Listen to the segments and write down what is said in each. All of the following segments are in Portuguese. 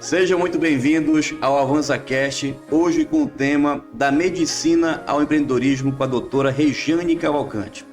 Sejam muito bem-vindos ao AvançaCast, hoje com o tema da medicina ao empreendedorismo com a doutora Regiane Cavalcante.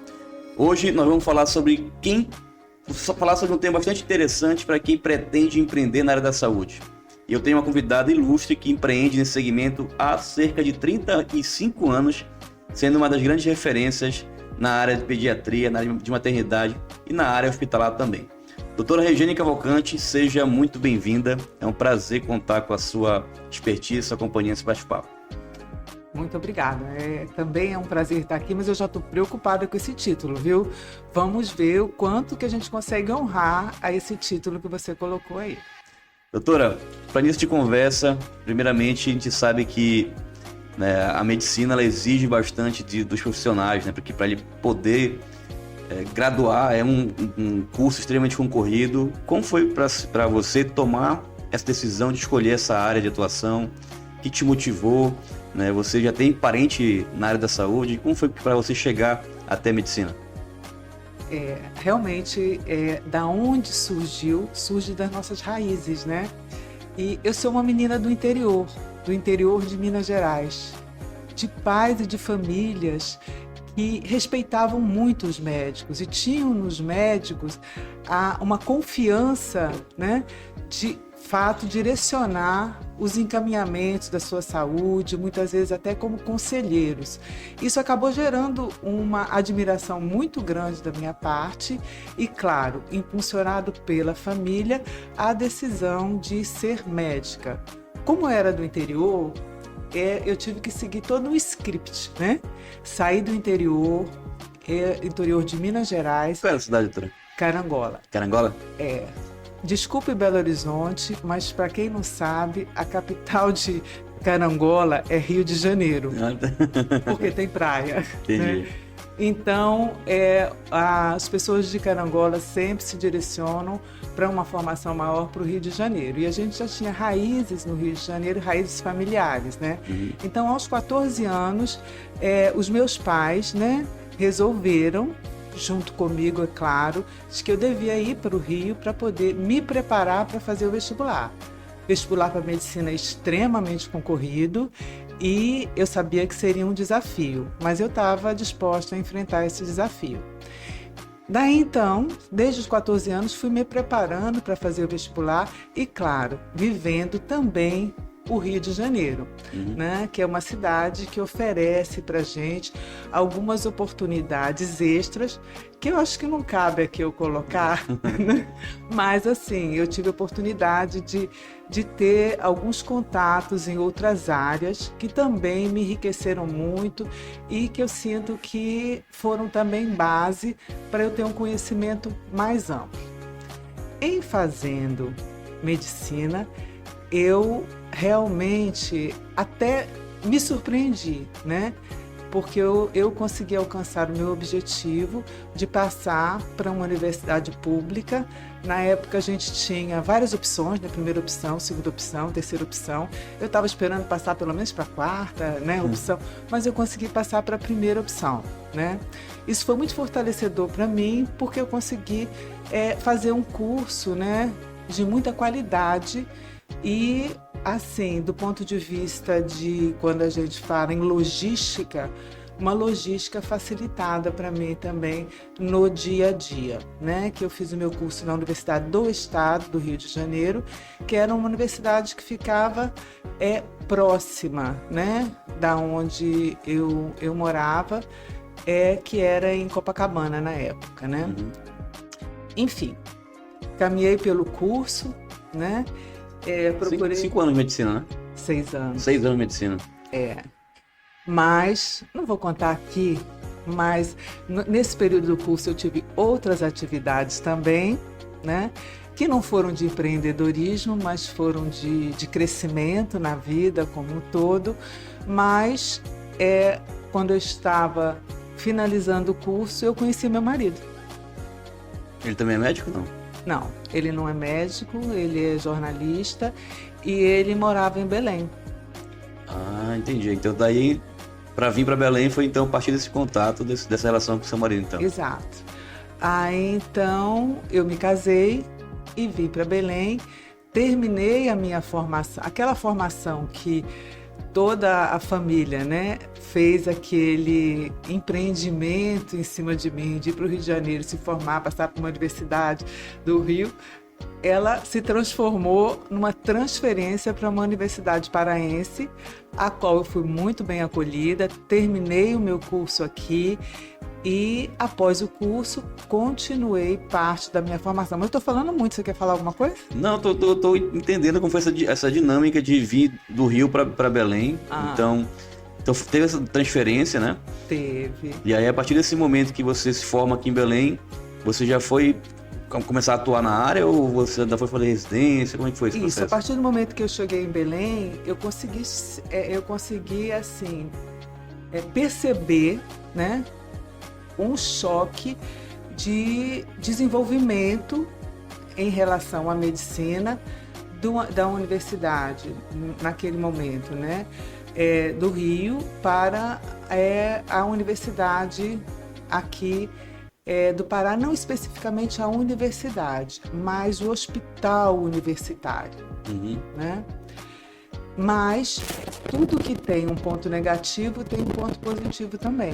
Hoje nós vamos falar sobre um tema bastante interessante para quem pretende empreender na área da saúde. E eu tenho uma convidada ilustre que empreende nesse segmento há cerca de 35 anos, sendo uma das grandes referências na área de pediatria, na área de maternidade e na área hospitalar também. Doutora Regiane Cavalcante, seja muito bem-vinda. É um prazer contar com a sua expertise, sua companhia nesse bate-papo. Muito obrigada. Também é um prazer estar aqui, mas eu já estou preocupada com esse título, viu? Vamos ver o quanto que a gente consegue honrar a esse título que você colocou aí. Doutora, para início de conversa, primeiramente a gente sabe que a medicina ela exige bastante dos profissionais, porque para ele poder graduar é um curso extremamente concorrido. Como foi para você tomar essa decisão de escolher essa área de atuação? O que te motivou? Você já tem parente na área da saúde? Como foi para você chegar até a medicina? Realmente, da onde surge das nossas raízes, né? E eu sou uma menina do interior de Minas Gerais, de pais e de famílias que respeitavam muito os médicos e tinham nos médicos uma confiança, de fato direcionar os encaminhamentos da sua saúde, muitas vezes até como conselheiros. Isso acabou gerando uma admiração muito grande da minha parte e, claro, impulsionado pela família, a decisão de ser médica. Como eu era do interior, eu tive que seguir todo um script, Saí do interior de Minas Gerais. Qual era a cidade, doutora? Carangola. Carangola? Desculpe Belo Horizonte, mas para quem não sabe, a capital de Carangola é Rio de Janeiro, porque tem praia. Entendi. Então, as pessoas de Carangola sempre se direcionam para uma formação maior para o Rio de Janeiro. E a gente já tinha raízes no Rio de Janeiro, raízes familiares, Uhum. Então, aos 14 anos, os meus pais, resolveram, junto comigo, é claro, de que eu devia ir para o Rio para poder me preparar para fazer o vestibular. Vestibular para medicina é extremamente concorrido e eu sabia que seria um desafio, mas eu estava disposta a enfrentar esse desafio. Daí então, desde os 14 anos, fui me preparando para fazer o vestibular e, claro, vivendo também o Rio de Janeiro, que é uma cidade que oferece para a gente algumas oportunidades extras que eu acho que não cabe aqui eu colocar, mas assim, eu tive a oportunidade de ter alguns contatos em outras áreas que também me enriqueceram muito e que eu sinto que foram também base para eu ter um conhecimento mais amplo. Em fazendo medicina, eu realmente até me surpreendi, porque eu consegui alcançar o meu objetivo de passar para uma universidade pública. Na época a gente tinha várias opções, primeira opção, segunda opção, terceira opção. Eu estava esperando passar pelo menos para a quarta, opção, mas eu consegui passar para a primeira opção, Isso foi muito fortalecedor para mim, porque eu consegui fazer um curso, de muita qualidade e, assim, do ponto de vista de quando a gente fala em logística, uma logística facilitada para mim também no dia a dia, que eu fiz o meu curso na Universidade do Estado do Rio de Janeiro, que era uma universidade que ficava próxima, da onde eu morava, que era em Copacabana na época, Enfim, caminhei pelo curso, procurei... 5 anos de medicina, 6 anos. 6 anos de medicina. Mas, não vou contar aqui, mas nesse período do curso eu tive outras atividades também, que não foram de empreendedorismo, mas foram de crescimento na vida como um todo. Mas, quando eu estava finalizando o curso, eu conheci meu marido. Ele também é médico, não? Não, ele não é médico, ele é jornalista e ele morava em Belém. Ah, entendi. Então daí, para vir para Belém, foi então a partir desse contato, dessa relação com o seu marido, então. Exato. Aí então eu me casei e vim para Belém terminei a minha formação, aquela formação que toda a família, né, fez aquele empreendimento em cima de mim, de ir para o Rio de Janeiro, se formar, passar por uma universidade do Rio, ela se transformou numa transferência para uma universidade paraense, a qual eu fui muito bem acolhida, terminei o meu curso aqui e, após o curso, continuei parte da minha formação. Mas eu estou falando muito, você quer falar alguma coisa? Não, tô entendendo como foi essa dinâmica de vir do Rio para Belém. Então teve essa transferência, né? Teve. E aí, a partir desse momento que você se forma aqui em Belém, você já foi começar a atuar na área ou você ainda foi fazer residência? Como é que foi esse processo? Isso, a partir do momento que eu cheguei em Belém, eu consegui assim, perceber, né, um choque de desenvolvimento em relação à medicina da universidade, naquele momento, né, do Rio para a universidade aqui do Pará, não especificamente a universidade, mas o hospital universitário, né? Mas tudo que tem um ponto negativo tem um ponto positivo também.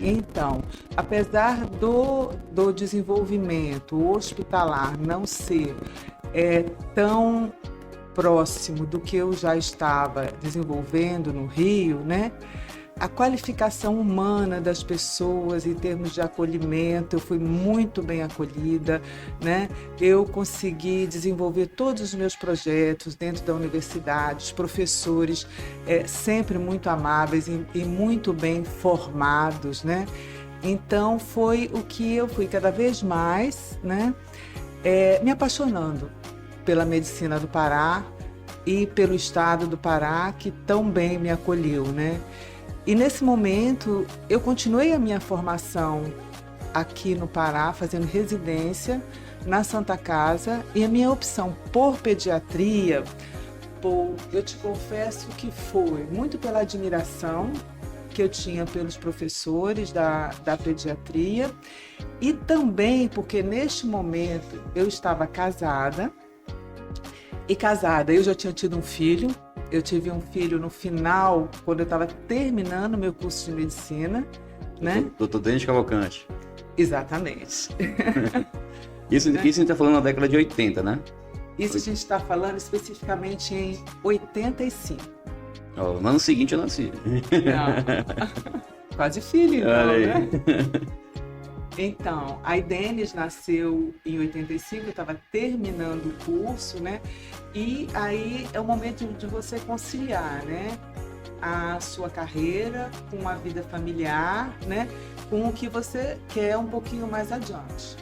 Então, apesar do desenvolvimento hospitalar não ser tão próximo do que eu já estava desenvolvendo no Rio, né? A qualificação humana das pessoas em termos de acolhimento, eu fui muito bem acolhida, né? Eu consegui desenvolver todos os meus projetos dentro da universidade, os professores sempre muito amáveis e muito bem formados, né? Então foi o que eu fui cada vez mais, né? Me apaixonando pela medicina do Pará e pelo estado do Pará, que tão bem me acolheu, né? E nesse momento, eu continuei a minha formação aqui no Pará, fazendo residência na Santa Casa, e a minha opção por pediatria, eu te confesso que foi muito pela admiração que eu tinha pelos professores da pediatria, e também porque neste momento eu estava casada, eu já tinha tido um filho. Eu tive um filho no final, quando eu estava terminando o meu curso de medicina, né? Doutor Denis Cavalcante. Exatamente. Isso a gente está falando na década de 80, né? Isso a gente está falando especificamente em 85. No ano seguinte eu nasci. Não. Quase filho, então, né? Então, a Denis nasceu em 85, eu estava terminando o curso, né? E aí é o momento de você conciliar, né? A sua carreira com a vida familiar, né? Com o que você quer um pouquinho mais adiante.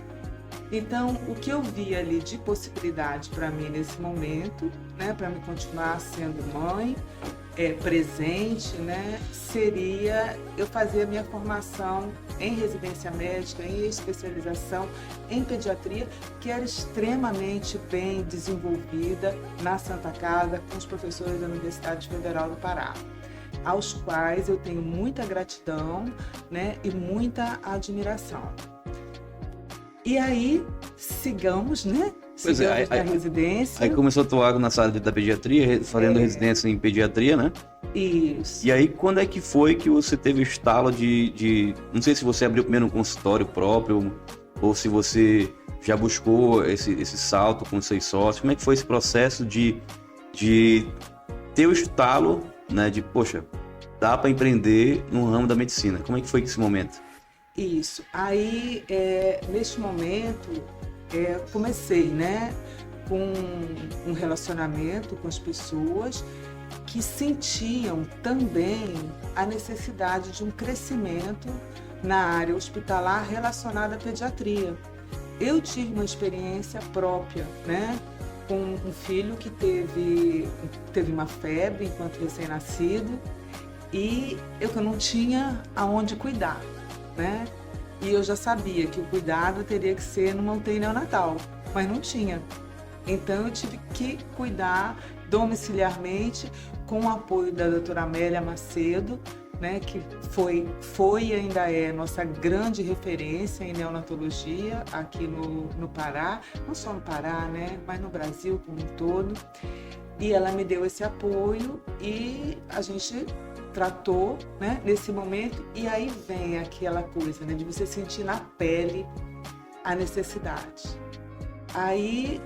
Então, o que eu vi ali de possibilidade para mim nesse momento, né? Para me continuar sendo mãe, presente, né? Seria eu fazer a minha formação em residência médica, em especialização em pediatria, que era extremamente bem desenvolvida na Santa Casa com os professores da Universidade Federal do Pará, aos quais eu tenho muita gratidão, né? E muita admiração. E aí, sigamos, né? Pois sigamos na residência. Aí começou a atuar na sala da pediatria, fazendo residência em pediatria, né? Isso. E aí, quando é que foi que você teve o estalo de... Não sei se você abriu primeiro um consultório próprio, ou se você já buscou esse salto com seus sócios. Como é que foi esse processo de ter o estalo, né? De, poxa, dá para empreender no ramo da medicina. Como é que foi esse momento? Isso. Aí, neste momento, comecei, né, com um relacionamento com as pessoas que sentiam também a necessidade de um crescimento na área hospitalar relacionada à pediatria. Eu tive uma experiência própria, né, com um filho que teve uma febre enquanto recém-nascido e eu não tinha aonde cuidar, né? E eu já sabia que o cuidado teria que ser numa UTI neonatal, mas não tinha. Então eu tive que cuidar domiciliarmente com o apoio da doutora Amélia Macedo, né, que foi e ainda é nossa grande referência em neonatologia aqui no Pará, não só no Pará, né, mas no Brasil como um todo. E ela me deu esse apoio e a gente tratou, né, nesse momento. E aí vem aquela coisa, né, de você sentir na pele a necessidade. Aí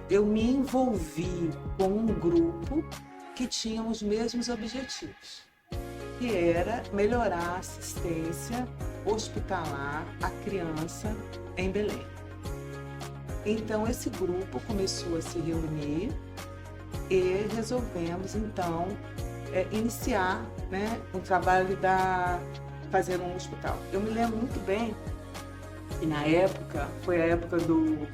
eu me envolvi com um grupo que tinha os mesmos objetivos, que era melhorar a assistência hospitalar à criança em Belém. Então esse grupo começou a se reunir e resolvemos então iniciar, né, um trabalho fazer um hospital. Eu me lembro muito bem que na época, foi a época do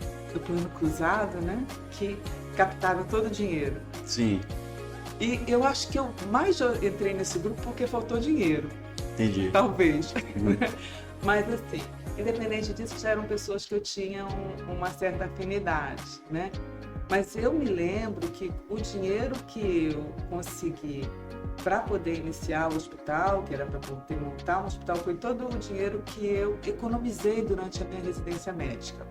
Plano Cruzado, né, que captava todo o dinheiro. Sim. E eu acho que eu mais entrei nesse grupo porque faltou dinheiro. Entendi. Talvez. Mas assim, independente disso, já eram pessoas que eu tinha uma certa afinidade, né? Mas eu me lembro que o dinheiro que eu consegui para poder iniciar o hospital, que era para poder montar um hospital, foi todo o dinheiro que eu economizei durante a minha residência médica.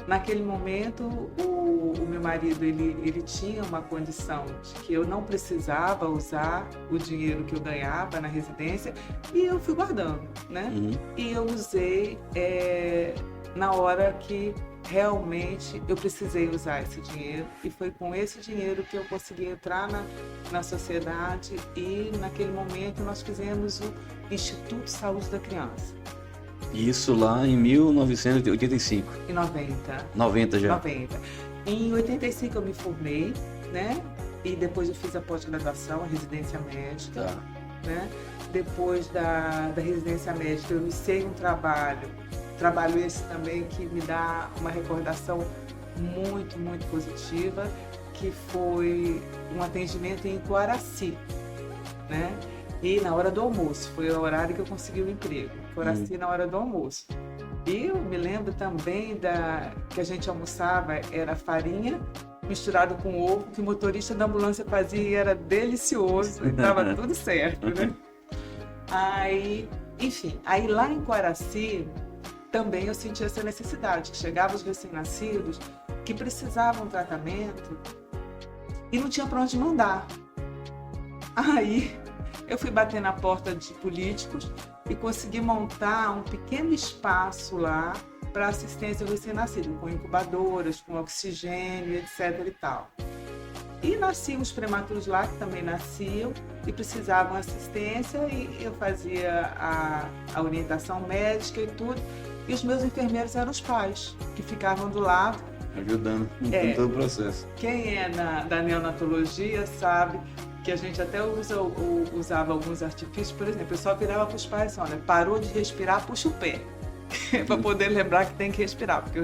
Naquele momento, o meu marido ele tinha uma condição de que eu não precisava usar o dinheiro que eu ganhava na residência e eu fui guardando, né? Uhum. E eu usei na hora que realmente eu precisei usar esse dinheiro, e foi com esse dinheiro que eu consegui entrar na sociedade, e naquele momento nós fizemos o Instituto de Saúde da Criança. Isso lá em 1985. Em 90. 90 já. 90. Em 85 eu me formei, né? E depois eu fiz a pós-graduação, a residência médica. Tá. Né? Depois da residência médica eu iniciei um trabalho esse também que me dá uma recordação muito, muito positiva, que foi um atendimento em Coaraci, né? E na hora do almoço, foi o horário que eu consegui o emprego, Coaraci na hora do almoço. E eu me lembro também que a gente almoçava, era farinha misturado com ovo, que o motorista da ambulância fazia e era delicioso, estava tudo certo, né? Aí, enfim, aí lá em Coaraci, também eu senti essa necessidade, que chegavam os recém-nascidos que precisavam de tratamento e não tinha para onde mandar. Aí eu fui bater na porta de políticos e consegui montar um pequeno espaço lá para assistência ao recém-nascido, com incubadoras, com oxigênio, etc. e tal. E nasciam os prematuros lá, que também nasciam e precisavam de assistência, e eu fazia a orientação médica e tudo. E os meus enfermeiros eram os pais, que ficavam do lado. Ajudando em todo o processo. Quem é da neonatologia sabe que a gente até usava alguns artifícios. Por exemplo, eu só virava para os pais assim: olha, parou de respirar, puxa o pé. Para poder lembrar que tem que respirar, porque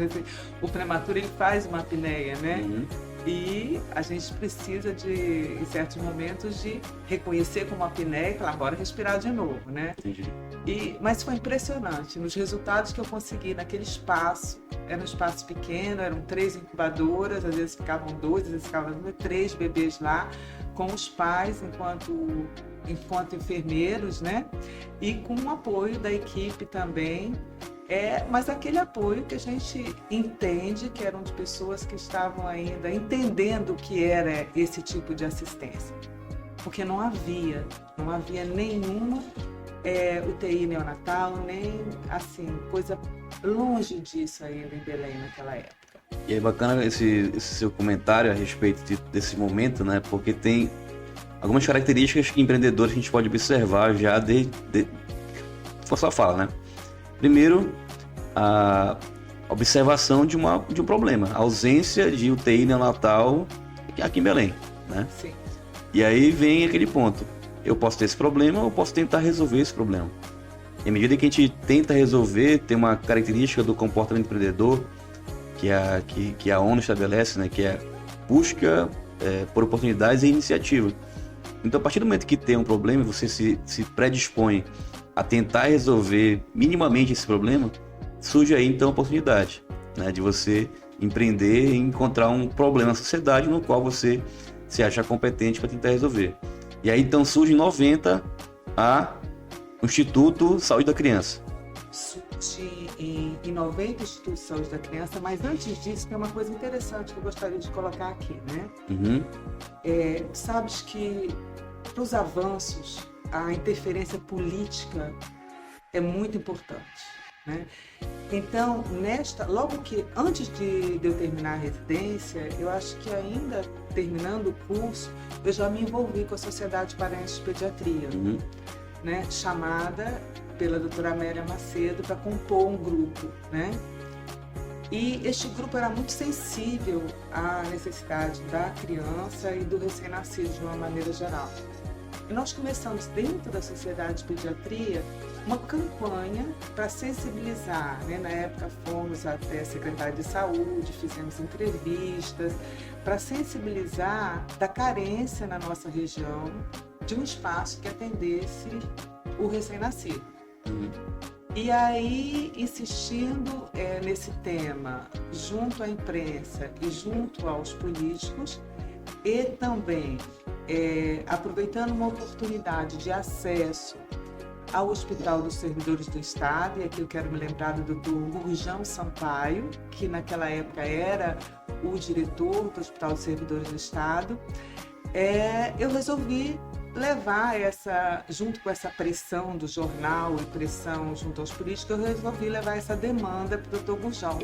o prematuro ele faz uma apneia, né? E a gente precisa em certos momentos, de reconhecer como apneia e falar, agora respirar de novo, né? Entendi. Mas foi impressionante, nos resultados que eu consegui naquele espaço. Era um espaço pequeno, eram 3 incubadoras, às vezes ficavam 2, às vezes ficavam 3 bebês lá, com os pais enquanto enfermeiros, né? E com o apoio da equipe também. Mas aquele apoio que a gente entende que eram de pessoas que estavam ainda entendendo o que era esse tipo de assistência. Porque não havia nenhuma UTI neonatal, nem assim, coisa longe disso ainda em Belém naquela época. E é bacana esse seu comentário a respeito desse momento, né? Porque tem algumas características que empreendedores a gente pode observar já Foi só fala, né? Primeiro, a observação de um problema, a ausência de UTI neonatal aqui em Belém, né? Sim. E aí vem aquele ponto, eu posso ter esse problema ou posso tentar resolver esse problema. E à medida que a gente tenta resolver, tem uma característica do comportamento empreendedor que a ONU estabelece, né? Que é busca por oportunidades e iniciativa. Então, a partir do momento que tem um problema, você se predispõe a tentar resolver minimamente esse problema, surge aí então a oportunidade, né, de você empreender e encontrar um problema na sociedade no qual você se acha competente para tentar resolver. E aí então surge em 90 o Instituto Saúde da Criança. Surge em 90 o Instituto Saúde da Criança, mas antes disso tem uma coisa interessante que eu gostaria de colocar aqui, né? Uhum. Sabes que para os avanços a interferência política é muito importante, né? Então, logo que antes de eu terminar a residência, eu acho que ainda terminando o curso, eu já me envolvi com a Sociedade Paraense de Pediatria, né? Chamada pela doutora Amélia Macedo para compor um grupo, né? E este grupo era muito sensível à necessidade da criança e do recém-nascido de uma maneira geral. E nós começamos dentro da Sociedade de Pediatria uma campanha para sensibilizar, né? Na época fomos até a Secretaria de Saúde, fizemos entrevistas para sensibilizar da carência na nossa região de um espaço que atendesse o recém-nascido. E aí, insistindo nesse tema, junto à imprensa e junto aos políticos, e também aproveitando uma oportunidade de acesso ao Hospital dos Servidores do Estado, e aqui eu quero me lembrar do Dr. Gurjão Sampaio, que naquela época era o diretor do Hospital dos Servidores do Estado, eu resolvi levar junto com essa pressão do jornal e pressão junto aos políticos, eu resolvi levar essa demanda para o Dr. Gurjão.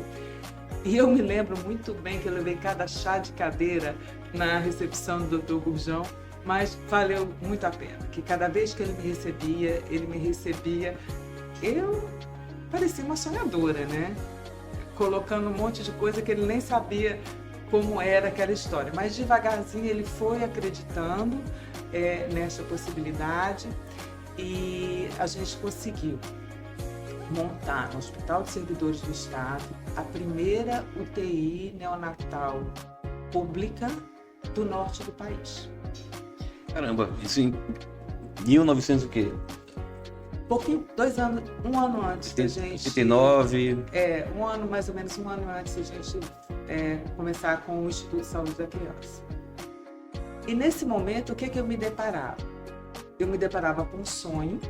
E eu me lembro muito bem que eu levei cada chá de cadeira na recepção do Dr. Gurjão, mas valeu muito a pena, que cada vez que ele me recebia, eu parecia uma sonhadora, né? Colocando um monte de coisa que ele nem sabia como era aquela história. Mas devagarzinho ele foi acreditando nessa possibilidade e a gente conseguiu montar no Hospital de Servidores do Estado a primeira UTI neonatal pública do norte do país. Caramba, isso em 1900 o quê? Pouquinho, um ano antes da gente... 89... mais ou menos um ano antes da gente começar com o Instituto de Saúde da Criança. E nesse momento, o que eu me deparava? Eu me deparava com um sonho,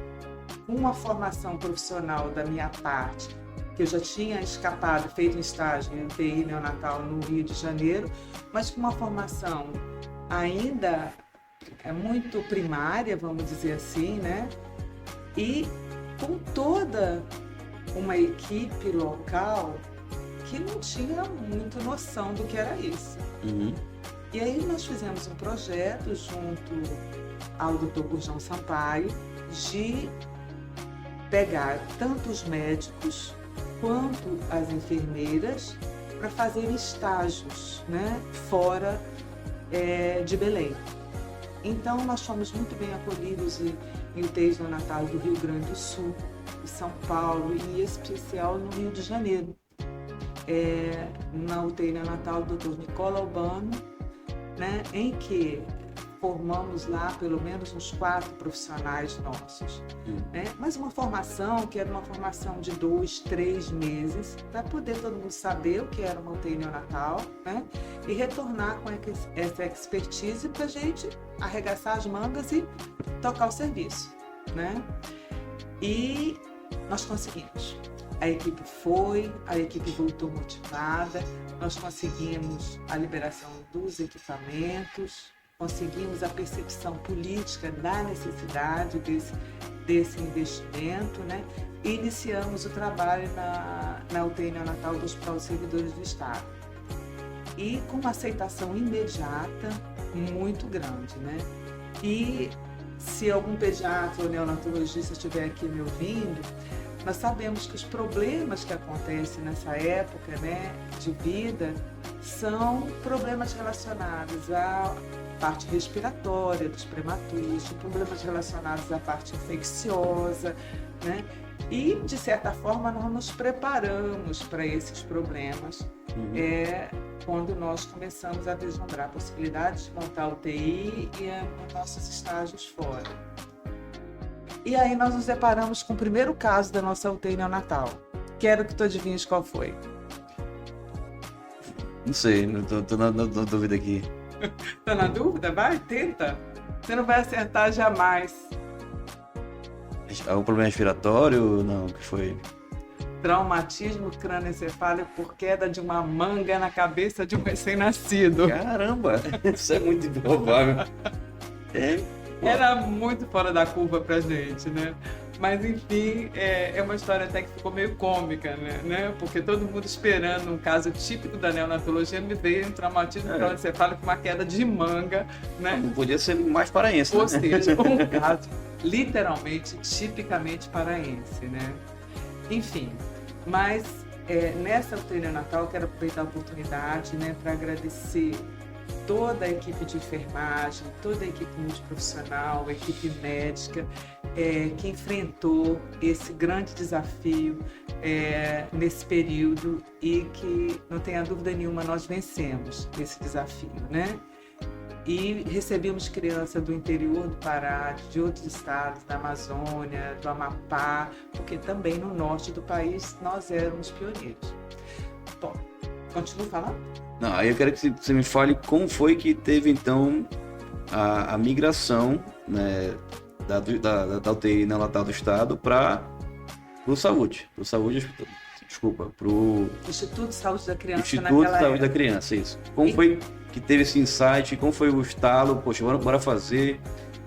uma formação profissional da minha parte, que eu já tinha escapado, feito um estágio em UTI neonatal no Rio de Janeiro, mas com uma formação ainda muito primária, vamos dizer assim, né? E com toda uma equipe local que não tinha muito noção do que era isso. E aí nós fizemos um projeto junto ao Dr. Gurjão Sampaio de pegar tanto os médicos quanto as enfermeiras para fazer estágios, né, fora de Belém. Então nós fomos muito bem acolhidos em UTIs neonatais do Rio Grande do Sul, de São Paulo e em especial no Rio de Janeiro. Na UTI neonatal do Dr. Nicola Albano, né, em que formamos lá pelo menos uns 4 profissionais nossos. Né? Mas uma formação que era uma formação de 2, 3 meses, para poder todo mundo saber o que era uma UTI neonatal, né? E retornar com essa expertise para a gente arregaçar as mangas e tocar o serviço. Né? E nós conseguimos. A equipe voltou motivada, nós conseguimos a liberação dos equipamentos, conseguimos a percepção política da necessidade desse investimento, né? E iniciamos o trabalho na UTI neonatal do Hospital dos Servidores do Estado. E com uma aceitação imediata muito grande, né? E se algum pediatra ou neonatologista estiver aqui me ouvindo, nós sabemos que os problemas que acontecem nessa época, né, de vida são problemas relacionados à parte respiratória dos prematuros, problemas relacionados à parte infecciosa, né? E, de certa forma, nós nos preparamos para esses problemas quando nós começamos a vislumbrar a possibilidade de montar UTI e nossos estágios fora. E aí nós nos deparamos com o primeiro caso da nossa UTI neonatal. Quero que tu adivinhes qual foi. Não sei, tô na dúvida aqui. Tá na dúvida? Vai, tenta. Você não vai acertar jamais. Algum problema respiratório? Não, o que foi? Traumatismo crânioencefálico por queda de uma manga na cabeça de um recém-nascido. Caramba, isso é muito improvável. Era muito fora da curva pra gente, né? Mas enfim, é uma história até que ficou meio cômica, né? Porque todo mundo esperando um caso típico da neonatologia, me veio um traumatismo crânioencefálico com uma queda de manga, né? Não podia ser mais paraense, Ou né? seja, um caso literalmente, tipicamente paraense, né? Enfim, mas nessa UTI neonatal eu quero aproveitar a oportunidade, né, para agradecer toda a equipe de enfermagem, toda a equipe multiprofissional, a equipe médica, que enfrentou esse grande desafio nesse período e que, não tenha dúvida nenhuma, nós vencemos esse desafio, né? E recebemos crianças do interior do Pará, de outros estados, da Amazônia, do Amapá, porque também no norte do país nós éramos pioneiros. Bom, continuo falando? Não, aí eu quero que você me fale como foi que teve, então, a migração, né, da UTI neonatal do Estado para o Saúde. Para o Instituto de Saúde da Criança. Instituto de Saúde da Criança, isso. Como foi que teve esse insight? Como foi o estalo? Poxa, bora fazer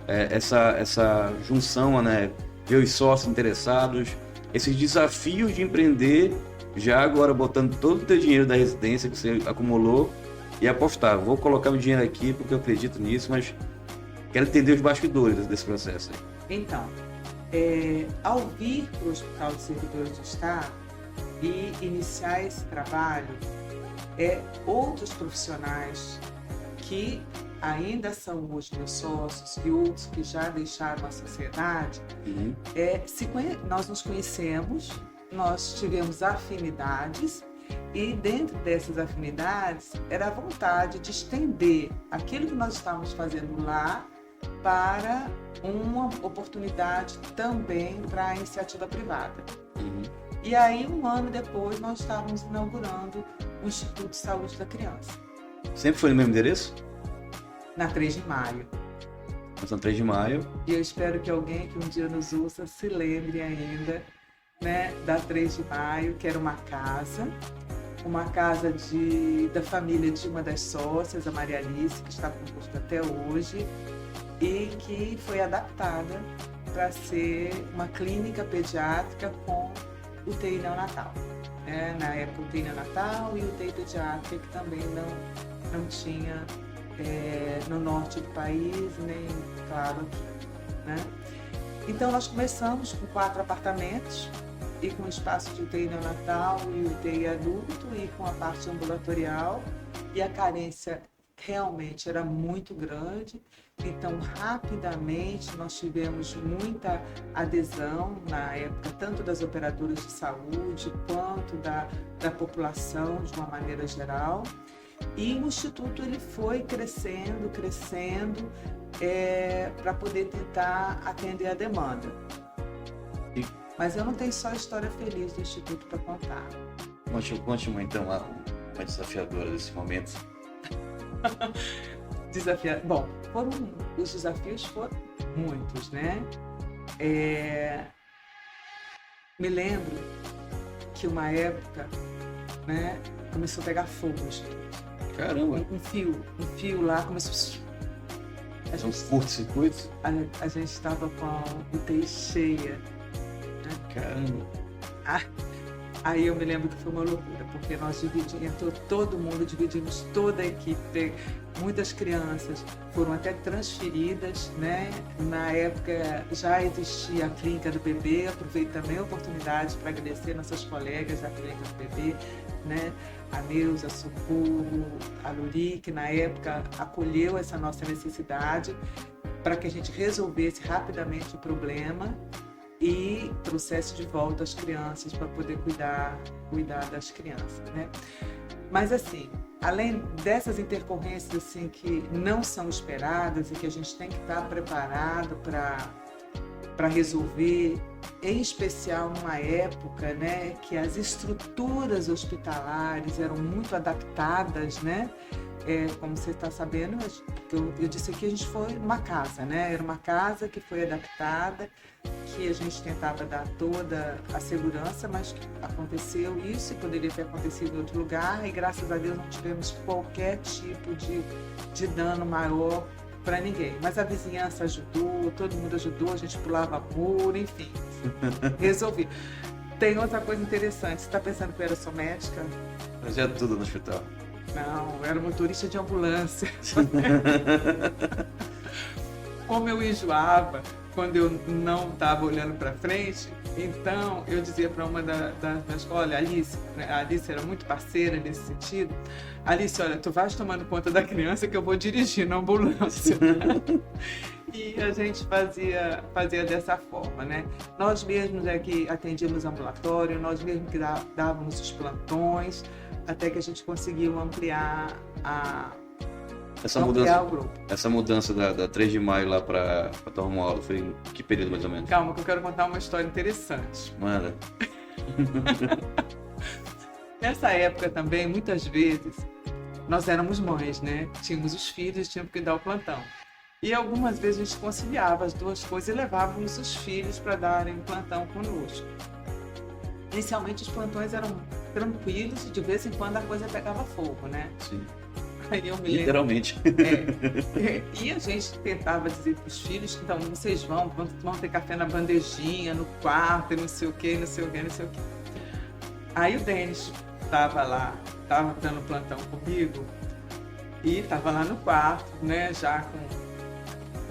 essa junção, né? Ver os sócios interessados, esses desafios de empreender, já agora botando todo o teu dinheiro da residência que você acumulou e apostar. Vou colocar o dinheiro aqui porque eu acredito nisso, mas quero entender os bastidores desse processo aí. Então, ao vir para o Hospital de Servidores do Estado e iniciar esse trabalho, outros profissionais que ainda são hoje meus sócios e outros que já deixaram a sociedade, nós nos conhecemos, nós tivemos afinidades e dentro dessas afinidades era a vontade de estender aquilo que nós estávamos fazendo lá para uma oportunidade também para a iniciativa privada. E aí, um ano depois, nós estávamos inaugurando o Instituto de Saúde da Criança. Sempre foi no mesmo endereço? Na 3 de maio. Na 3 de maio. E eu espero que alguém que um dia nos ouça se lembre ainda, né, da 3 de maio, que era uma casa da família de uma das sócias, a Maria Alice, que está conosco até hoje, e que foi adaptada para ser uma clínica pediátrica com UTI neonatal. Na época, UTI neonatal e UTI pediátrica, que também não tinha no norte do país, nem, claro, aqui, né? Então, nós começamos com 4 apartamentos e com espaço de UTI neonatal e UTI adulto e com a parte ambulatorial, e a carência realmente era muito grande. Então, rapidamente, nós tivemos muita adesão na época, tanto das operadoras de saúde, quanto da população, de uma maneira geral. E o Instituto ele foi crescendo, para poder tentar atender a demanda. Mas eu não tenho só a história feliz do Instituto para contar. Conte-me, então, uma desafiadora desse momento. Bom, os desafios foram muitos, né? Me lembro que uma época, né, começou a pegar fogo no Instituto. Caramba! Um fio lá começou a... Um curto-circuito? A gente estava com a UTI cheia. Né? Caramba! Aí eu me lembro que foi uma loucura, porque nós todo mundo, dividimos toda a equipe, muitas crianças foram até transferidas, né? Na época já existia a clínica do bebê, aproveito também a oportunidade para agradecer nossas colegas da clínica do bebê, né? A Neuza, a Socorro, a Luri, que na época acolheu essa nossa necessidade para que a gente resolvesse rapidamente o problema e trouxesse de volta as crianças para poder cuidar das crianças, né? Mas assim, além dessas intercorrências assim que não são esperadas e que a gente tem que estar preparado para resolver, em especial numa época, né, que as estruturas hospitalares eram muito adaptadas, né? como você está sabendo, eu disse aqui, a gente foi numa casa, né? Era uma casa que foi adaptada, que a gente tentava dar toda a segurança, mas aconteceu isso e poderia ter acontecido em outro lugar, e graças a Deus não tivemos qualquer tipo de dano maior para ninguém. Mas a vizinhança ajudou, todo mundo ajudou, a gente pulava muro, enfim, resolvi. Tem outra coisa interessante, você está pensando que eu era só médica? Fazia tudo no hospital. Não, eu era motorista de ambulância. Como eu enjoava quando eu não estava olhando para frente, então eu dizia para uma das minhas colegas, olha, Alice, a Alice era muito parceira nesse sentido, Alice, olha, tu vais tomando conta da criança que eu vou dirigir na ambulância. E a gente fazia dessa forma, né? Nós mesmos é que atendíamos ambulatório, nós mesmos que dávamos os plantões, até que a gente conseguiu ampliar o grupo. Essa mudança da 3 de maio lá para tomar uma aula, foi em que período mais ou menos? Calma, que eu quero contar uma história interessante. Manda. Nessa época também, muitas vezes, nós éramos mães, né? Tínhamos os filhos, tínhamos que dar o plantão. E algumas vezes a gente conciliava as duas coisas e levávamos os filhos para darem plantão conosco. Inicialmente os plantões eram tranquilos e de vez em quando a coisa pegava fogo, né? Sim. Aí eu me literalmente. E a gente tentava dizer para os filhos que então, vocês vão ter café na bandejinha, no quarto, e não sei o que, não sei o que, não sei o que. Aí o Denis estava lá, estava dando plantão comigo e estava lá no quarto, né, já com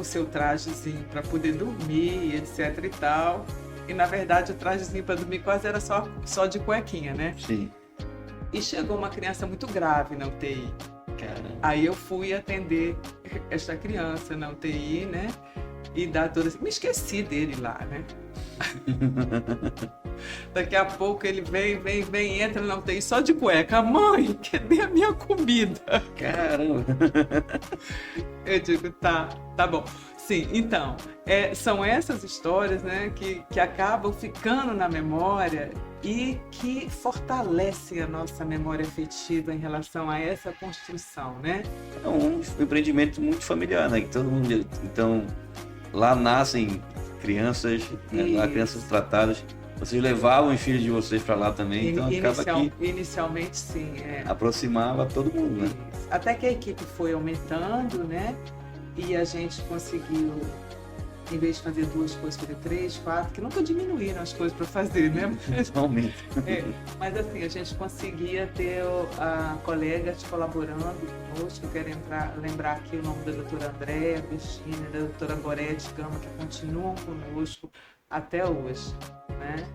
o seu trajezinho para poder dormir, etc e tal. E na verdade o trajezinho para dormir quase era só de cuequinha, né? Sim. E chegou uma criança muito grave na UTI. Caramba. Aí eu fui atender esta criança na UTI, né? E dar toda... Me esqueci dele lá, né? Daqui a pouco ele vem, entra na UTI só de cueca. Mãe, cadê a minha comida? Caramba! Eu digo, tá bom. Sim, então, são essas histórias, né, que acabam ficando na memória e que fortalecem a nossa memória afetiva em relação a essa construção, né? É um empreendimento muito familiar, né? Então, lá nascem crianças, né? Lá crianças tratadas. Vocês levavam os filhos de vocês para lá também, então acaba que... Inicialmente, sim. Aproximava todo mundo, né? Isso. Até que a equipe foi aumentando, né? E a gente conseguiu, em vez de fazer 2 coisas, fazer 3, 4, que nunca diminuíram as coisas para fazer, né? Aumenta. Mas assim, a gente conseguia ter colegas colaborando conosco. Eu quero lembrar aqui o nome da doutora Andréa Cristina, da doutora Gorete Gama, que continuam conosco até hoje, né?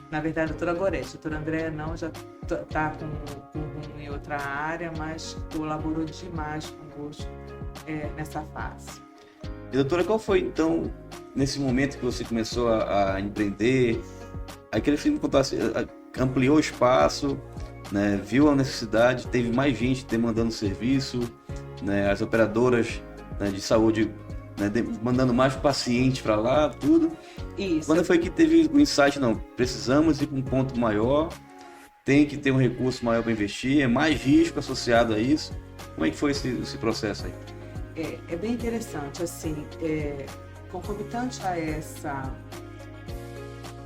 Na verdade, a doutora Gorete, a doutora Andréa não, já está com rumo em outra área, mas colaborou demais conosco nessa fase. E doutora, qual foi então, nesse momento que você começou a empreender, aquele filme ampliou o espaço, né, viu a necessidade, teve mais gente demandando serviço, né, as operadoras, né, de saúde, né, mandando mais pacientes para lá, tudo. Isso. Quando foi que teve o insight, não, precisamos ir para um ponto maior, tem que ter um recurso maior para investir, é mais risco associado a isso? Como é que foi esse processo aí? É bem interessante, assim, concomitante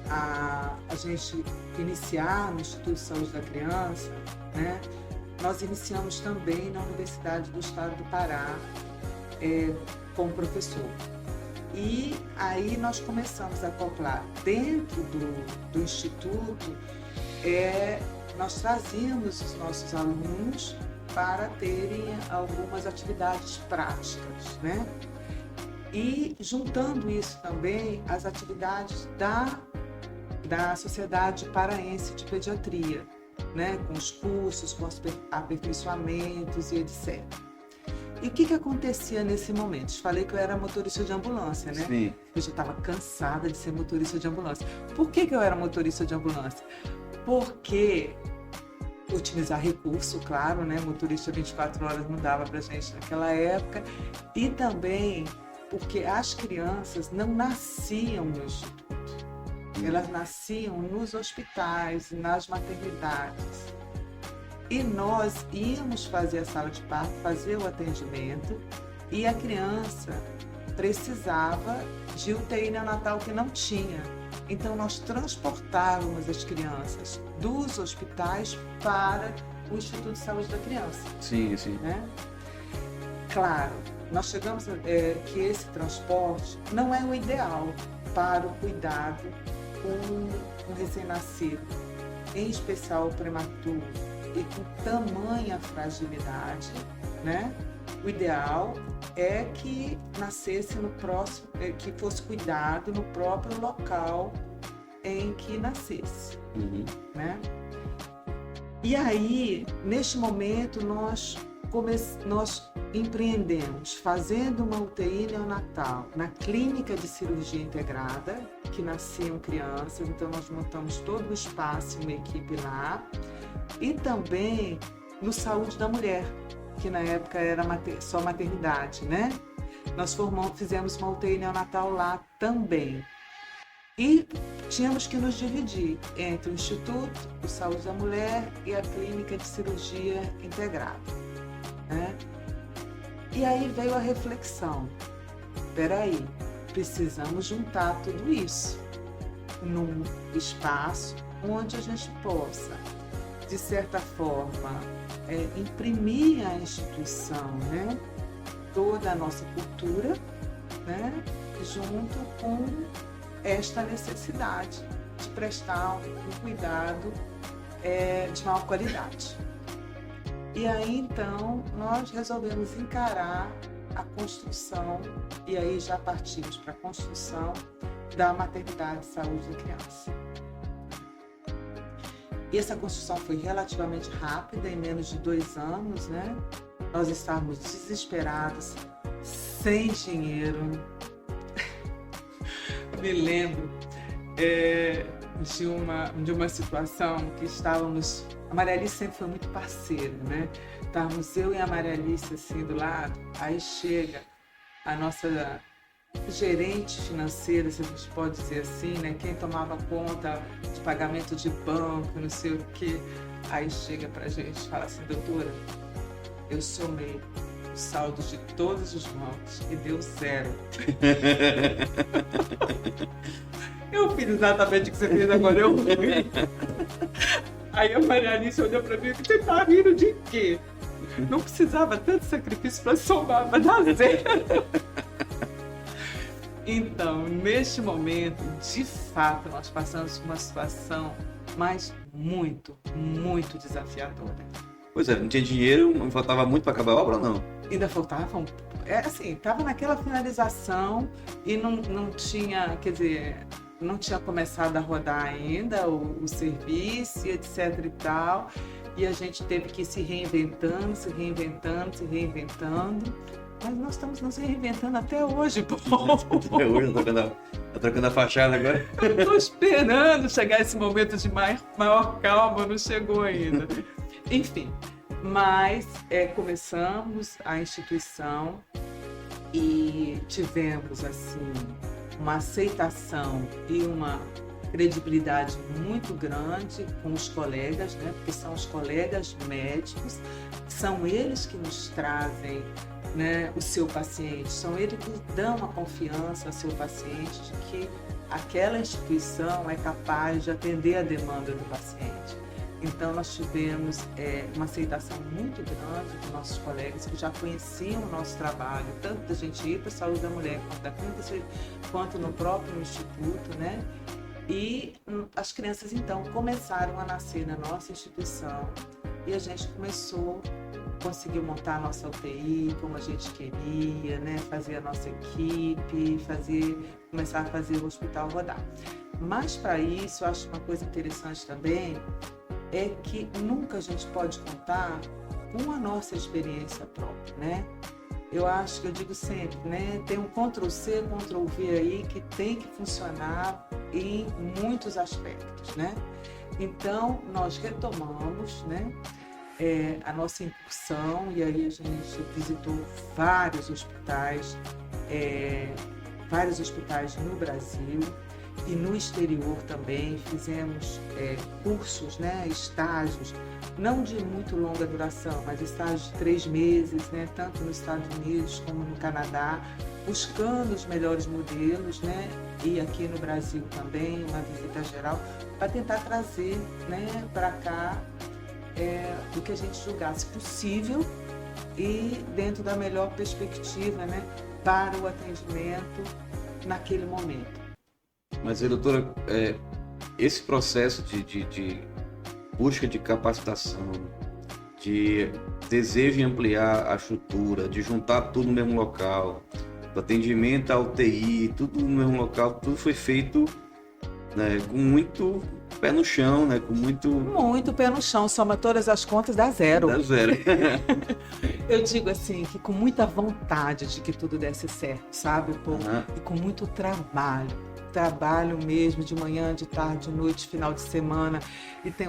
a gente iniciar no Instituto de Saúde da Criança, né? Nós iniciamos também na Universidade do Estado do Pará como professor. E aí nós começamos a acoplar dentro do Instituto, nós trazíamos os nossos alunos para terem algumas atividades práticas, né? E juntando isso também às atividades da Sociedade Paraense de Pediatria, né? Com os cursos, com os aperfeiçoamentos e etc. E o que acontecia nesse momento? Eu falei que eu era motorista de ambulância, né? Sim. Eu já estava cansada de ser motorista de ambulância. Por que eu era motorista de ambulância? Porque utilizar recurso, claro, né? Motorista 24 horas não dava pra gente naquela época. E também porque as crianças não nasciam no instituto. Elas nasciam nos hospitais, nas maternidades. E nós íamos fazer a sala de parto, fazer o atendimento, e a criança precisava de UTI neonatal que não tinha. Então nós transportávamos as crianças dos hospitais para o Instituto de Saúde da Criança. Sim, sim. Né? Claro, nós chegamos que esse transporte não é o ideal para o cuidado com um recém-nascido, em especial o prematuro, e com tamanha fragilidade, né? O ideal é que nascesse no próximo, que fosse cuidado no próprio local em que nascesse, né? E aí, neste momento, nós empreendemos fazendo uma UTI neonatal na clínica de cirurgia integrada, que nasciam crianças, então nós montamos todo o espaço, uma equipe lá, e também no Saúde da Mulher, que na época era só maternidade, né? Nós fizemos uma UTI neonatal lá também. E tínhamos que nos dividir entre o Instituto de Saúde da Mulher e a Clínica de Cirurgia Integrada, né? E aí veio a reflexão, peraí, precisamos juntar tudo isso num espaço onde a gente possa, de certa forma, imprimir à instituição, né, toda a nossa cultura, né, junto com esta necessidade de prestar um cuidado de maior qualidade. E aí, então, nós resolvemos encarar a construção, e aí já partimos para a construção da maternidade de saúde da criança. E essa construção foi relativamente rápida, em menos de 2 anos, né? Nós estávamos desesperados, sem dinheiro. Me lembro de uma situação que estávamos... A Maria Alice sempre foi muito parceira, né? Estávamos eu e a Maria Alice assim do lado, aí chega a nossa gerente financeira, se a gente pode dizer assim, né? Quem tomava conta de pagamento de banco, não sei o quê. Aí chega pra gente e fala assim, doutora, eu somei o saldo de todos os bancos e deu 0. Eu fiz exatamente o que você fez agora, eu ri. Aí a Maria Alice olhou pra mim e disse, você tá rindo de quê? Não precisava tanto sacrifício para somar, para dar 0. Então, neste momento, de fato, nós passamos por uma situação, mas muito, muito desafiadora. Pois é, não tinha dinheiro, não faltava muito para acabar a obra ou não? Ainda faltavam, estava naquela finalização e não tinha, quer dizer, não tinha começado a rodar ainda o serviço, etc e tal, e a gente teve que ir se reinventando, mas nós estamos nos reinventando até hoje, pô. Até hoje, tá trocando a fachada agora. Eu tô esperando chegar esse momento de maior calma, não chegou ainda. Enfim, mas começamos a instituição e tivemos, assim, uma aceitação e uma credibilidade muito grande com os colegas, né? Porque são os colegas médicos, são eles que nos trazem, né, o seu paciente, são eles que dão a confiança ao seu paciente de que aquela instituição é capaz de atender a demanda do paciente. Então nós tivemos uma aceitação muito grande dos nossos colegas que já conheciam o nosso trabalho, tanto da gente ir para a Saúde da Mulher quanto da clínica, quanto no próprio instituto, né? E as crianças então começaram a nascer na nossa instituição e a gente conseguiu montar a nossa UTI como a gente queria, né? Fazer a nossa equipe, começar a fazer o hospital rodar. Mas para isso, eu acho uma coisa interessante também, é que nunca a gente pode contar com a nossa experiência própria, né? Eu acho que eu digo sempre, né? Tem um Ctrl+C, Ctrl+V aí que tem que funcionar em muitos aspectos, né? Então, nós retomamos, né? A nossa incursão, e aí a gente visitou vários hospitais no Brasil, e no exterior também fizemos cursos, né, estágios, não de muito longa duração, mas estágios de 3 meses, né, tanto nos Estados Unidos como no Canadá, buscando os melhores modelos, né, e aqui no Brasil também, uma visita geral, para tentar trazer, né, para cá o que a gente julgasse possível e dentro da melhor perspectiva, né, para o atendimento naquele momento. Mas, doutora, esse processo de busca de capacitação, de desejo em ampliar a estrutura, de juntar tudo no mesmo local, do atendimento à UTI, tudo no mesmo local, tudo foi feito, né, com muito pé no chão, né, com muito pé no chão, soma todas as contas, dá zero. Dá zero. Eu digo assim, que com muita vontade de que tudo desse certo, sabe, pô? E com muito trabalho mesmo, de manhã, de tarde, de noite, final de semana. E tem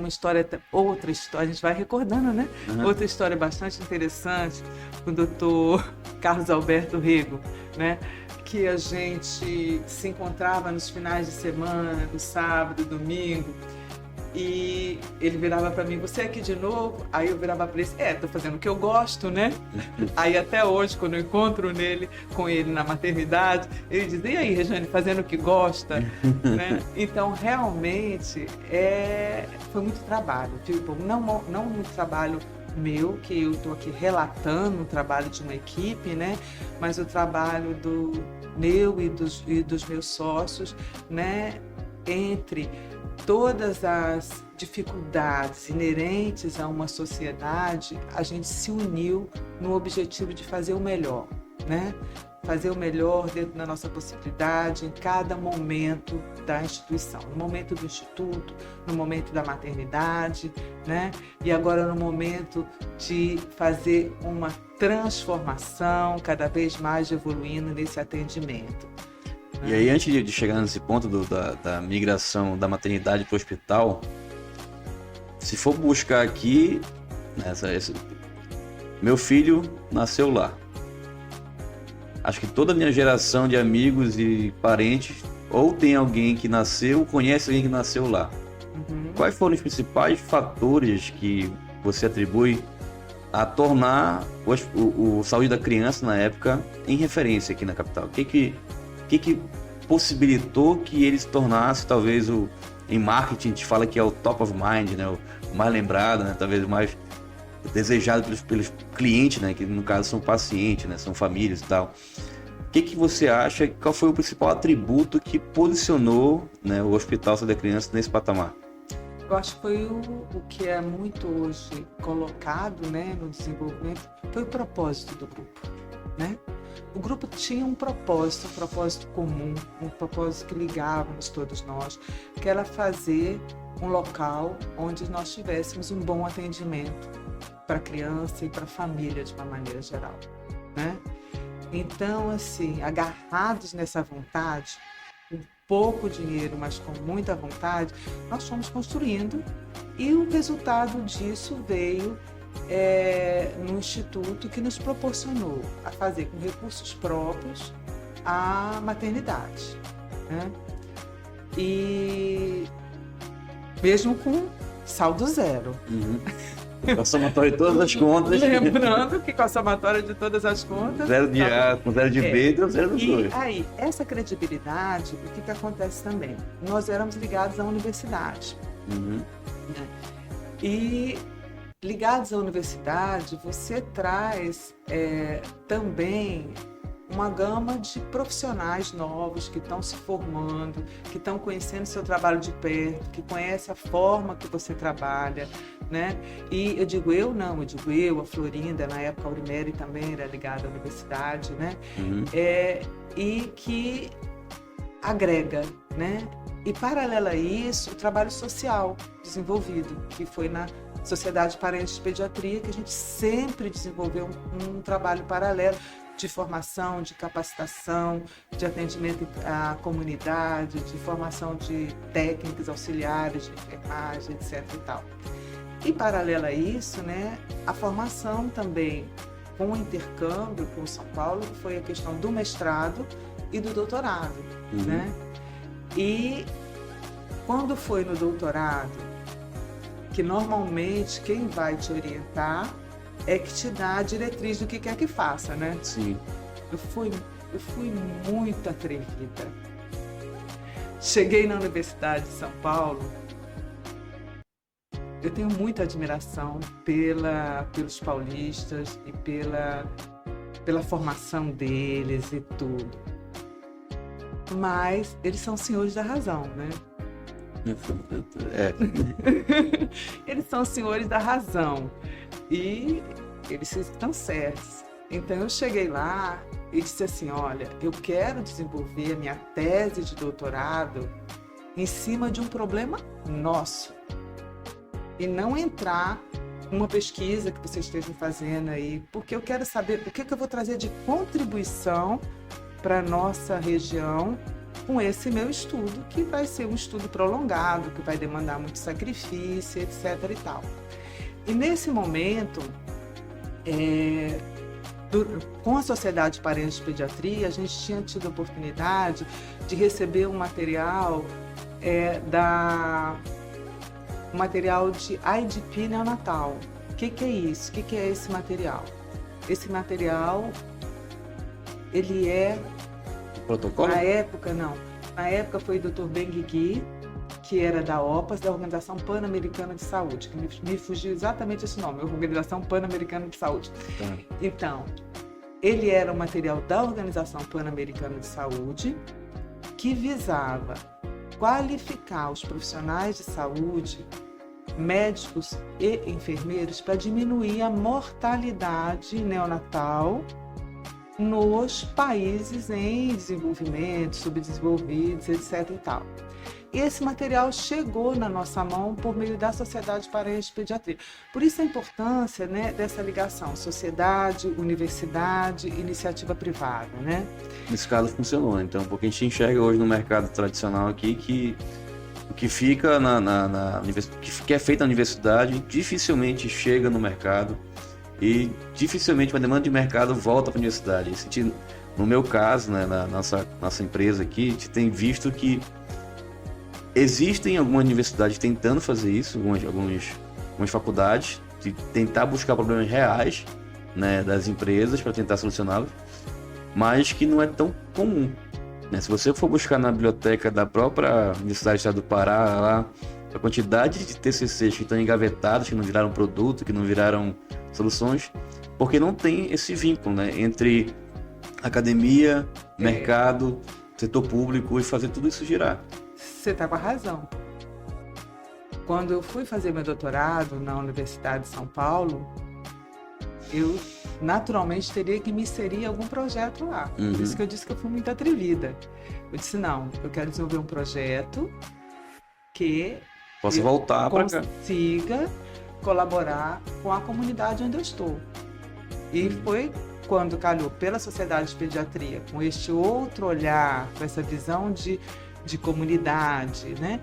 outra história, a gente vai recordando, né? Outra história bastante interessante com o doutor Carlos Alberto Rego, né? Que a gente se encontrava nos finais de semana, do sábado, domingo, e ele virava para mim, você aqui de novo? Aí eu virava para ele, tô fazendo o que eu gosto, né? Aí até hoje, quando eu encontro com ele na maternidade, ele diz, e aí, Rejane, fazendo o que gosta? Né? Então, realmente, foi muito trabalho, tipo, não muito trabalho meu, que eu estou aqui relatando o trabalho de uma equipe, né? Mas o trabalho do meu e dos meus sócios, né? Entre todas as dificuldades inerentes a uma sociedade, a gente se uniu no objetivo de fazer o melhor, né? Fazer o melhor dentro da nossa possibilidade em cada momento da instituição, no momento do instituto, no momento da maternidade, né? E agora no momento de fazer uma transformação cada vez mais evoluindo nesse atendimento. E aí, antes de chegar nesse ponto da migração da maternidade para o hospital, se for buscar aqui, meu filho nasceu lá. Acho que toda a minha geração de amigos e parentes, ou tem alguém que nasceu, conhece alguém que nasceu lá. Quais foram os principais fatores que você atribui a tornar o Saúde da Criança, na época, em referência aqui na capital? O que possibilitou que ele se tornasse, talvez, em marketing a gente fala que é o top of mind, né? O mais lembrado, né? Talvez o mais desejado pelos clientes, né? Que no caso são pacientes, né? São famílias e tal. O que você acha, qual foi o principal atributo que posicionou, né, o Hospital Saúde da Criança nesse patamar? Eu acho que foi o que é muito hoje colocado, né, no desenvolvimento, foi o propósito do grupo, né? O grupo tinha um propósito comum, um propósito que ligávamos todos nós, que era fazer um local onde nós tivéssemos um bom atendimento para a criança e para a família de uma maneira geral, né? Então, assim, agarrados nessa vontade, com pouco dinheiro, mas com muita vontade, nós fomos construindo e o resultado disso veio no Instituto, que nos proporcionou a fazer com recursos próprios a maternidade, né? E mesmo com saldo zero. Com a somatória de todas as contas. Lembrando que com a somatória de todas as contas... Zero de A, com zero de B, deu zero dos dois. E aí, essa credibilidade, o que acontece também? Nós éramos ligados à universidade. Né? E ligados à universidade, você traz também uma gama de profissionais novos que estão se formando, que estão conhecendo seu trabalho de perto, que conhecem a forma que você trabalha, né? E eu digo a Florinda, na época a Aurimere também era ligada à universidade, né? E que agrega, né? E paralelo a isso, o trabalho social desenvolvido, que foi na Sociedade Paraense de Pediatria, que a gente sempre desenvolveu um trabalho paralelo de formação, de capacitação, de atendimento à comunidade, de formação de técnicos auxiliares de enfermagem, etc. e tal. E, paralelo a isso, né, a formação também com o intercâmbio com São Paulo foi a questão do mestrado e do doutorado, né? E quando foi no doutorado, que normalmente quem vai te orientar é que te dá a diretriz do que quer que faça, né? Sim. Eu fui muito atrevida. Cheguei na Universidade de São Paulo. Eu tenho muita admiração pelos paulistas e pela formação deles e tudo. Mas eles são senhores da razão, né? É. Eles são senhores da razão e eles estão certos. Então eu cheguei lá e disse assim, olha, eu quero desenvolver a minha tese de doutorado em cima de um problema nosso e não entrar numa pesquisa que vocês estejam fazendo aí, porque eu quero saber o que eu vou trazer de contribuição para a nossa região com esse meu estudo, que vai ser um estudo prolongado, que vai demandar muito sacrifício, etc. e tal. E nesse momento, com a Sociedade Paraense de Pediatria, a gente tinha tido a oportunidade de receber um material um material de IDP neonatal. O que é isso? O que é esse material? Esse material, ele é... Protocolo? Na época foi o Dr. Ben Guigui, que era da OPAS, da Organização Pan-Americana de Saúde, que me fugiu exatamente esse nome, Organização Pan-Americana de Saúde. Então, ele era um material da Organização Pan-Americana de Saúde que visava qualificar os profissionais de saúde, médicos e enfermeiros, para diminuir a mortalidade neonatal nos países em desenvolvimento, subdesenvolvidos, etc. e tal. E esse material chegou na nossa mão por meio da Sociedade Paraense de Pediatria. Por isso a importância, né, dessa ligação sociedade, universidade, iniciativa privada, né? Nesse caso funcionou, então, porque a gente enxerga hoje no mercado tradicional aqui que o que fica que é feito na universidade dificilmente chega no mercado e dificilmente uma demanda de mercado volta para a universidade. No meu caso, né, na nossa empresa aqui, a gente tem visto que existem algumas universidades tentando fazer isso, algumas faculdades, de tentar buscar problemas reais, né, das empresas para tentar solucioná-los, mas que não é tão comum, né? Se você for buscar na biblioteca da própria Universidade do Estado do Pará, lá, a quantidade de TCCs que estão engavetados, que não viraram produto, que não viraram soluções, porque não tem esse vínculo, né, entre academia, mercado, setor público e fazer tudo isso girar. Você está com a razão. Quando eu fui fazer meu doutorado na Universidade de São Paulo, eu naturalmente teria que me inserir em algum projeto lá. Por isso que eu disse que eu fui muito atrevida. Eu disse, não, eu quero desenvolver um projeto que possa voltar para cá, consiga colaborar com a comunidade onde eu estou. E foi quando calhou pela Sociedade de Pediatria, com este outro olhar, com essa visão de comunidade, né,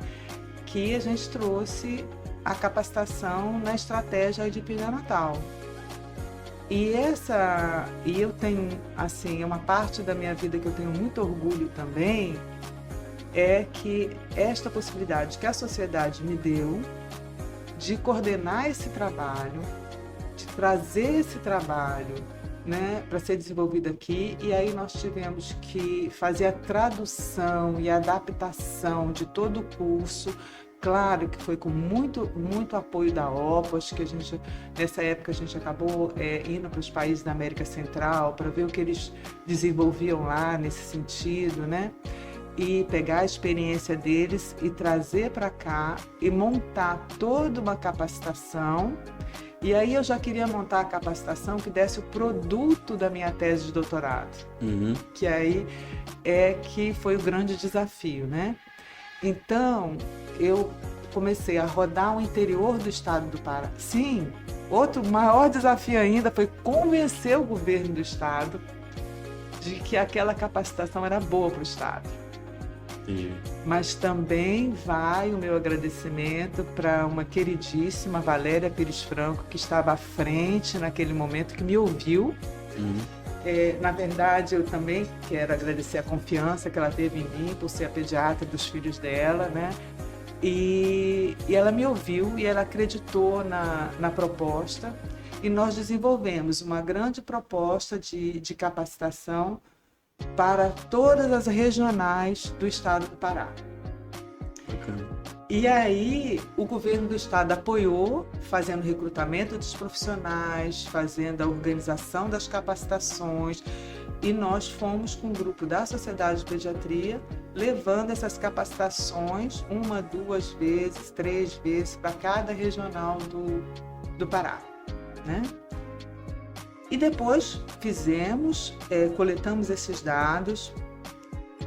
que a gente trouxe a capacitação na estratégia de neonatal. E eu tenho, assim, uma parte da minha vida que eu tenho muito orgulho também, é que esta possibilidade que a sociedade me deu de coordenar esse trabalho, de trazer esse trabalho, né, para ser desenvolvido aqui, e aí nós tivemos que fazer a tradução e a adaptação de todo o curso. Claro que foi com muito apoio da OPAS, que nessa época a gente acabou indo para os países da América Central para ver o que eles desenvolviam lá nesse sentido, né? E pegar a experiência deles e trazer para cá e montar toda uma capacitação. E aí eu já queria montar a capacitação que desse o produto da minha tese de doutorado, que aí que foi o grande desafio, né? Então, eu comecei a rodar o interior do estado do Pará. Sim, outro maior desafio ainda foi convencer o governo do estado de que aquela capacitação era boa para o estado. Mas também vai o meu agradecimento para uma queridíssima Valéria Pires Franco, que estava à frente naquele momento, que me ouviu Na verdade, eu também quero agradecer a confiança que ela teve em mim por ser a pediatra dos filhos dela, né? E ela me ouviu e ela acreditou na proposta e nós desenvolvemos uma grande proposta de capacitação para todas as regionais do estado do Pará. Bacana. E aí o governo do estado apoiou, fazendo o recrutamento dos profissionais, fazendo a organização das capacitações, e nós fomos com um grupo da Sociedade de Pediatria, levando essas capacitações 1, 2 vezes, 3 vezes para cada regional do Pará, né? E depois coletamos esses dados,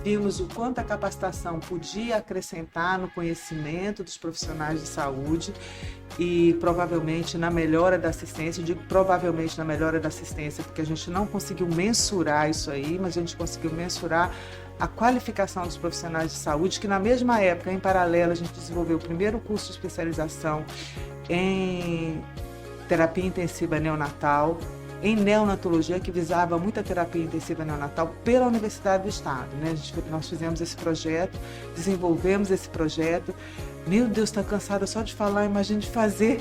vimos o quanto a capacitação podia acrescentar no conhecimento dos profissionais de saúde e provavelmente na melhora da assistência. Eu digo provavelmente na melhora da assistência, porque a gente não conseguiu mensurar isso aí, mas a gente conseguiu mensurar a qualificação dos profissionais de saúde, que na mesma época, em paralelo, a gente desenvolveu o primeiro curso de especialização em terapia intensiva neonatal, em neonatologia, que visava muita terapia intensiva neonatal pela Universidade do Estado, né? Nós fizemos esse projeto, desenvolvemos esse projeto. Meu Deus, está cansada só de falar, imagina de fazer.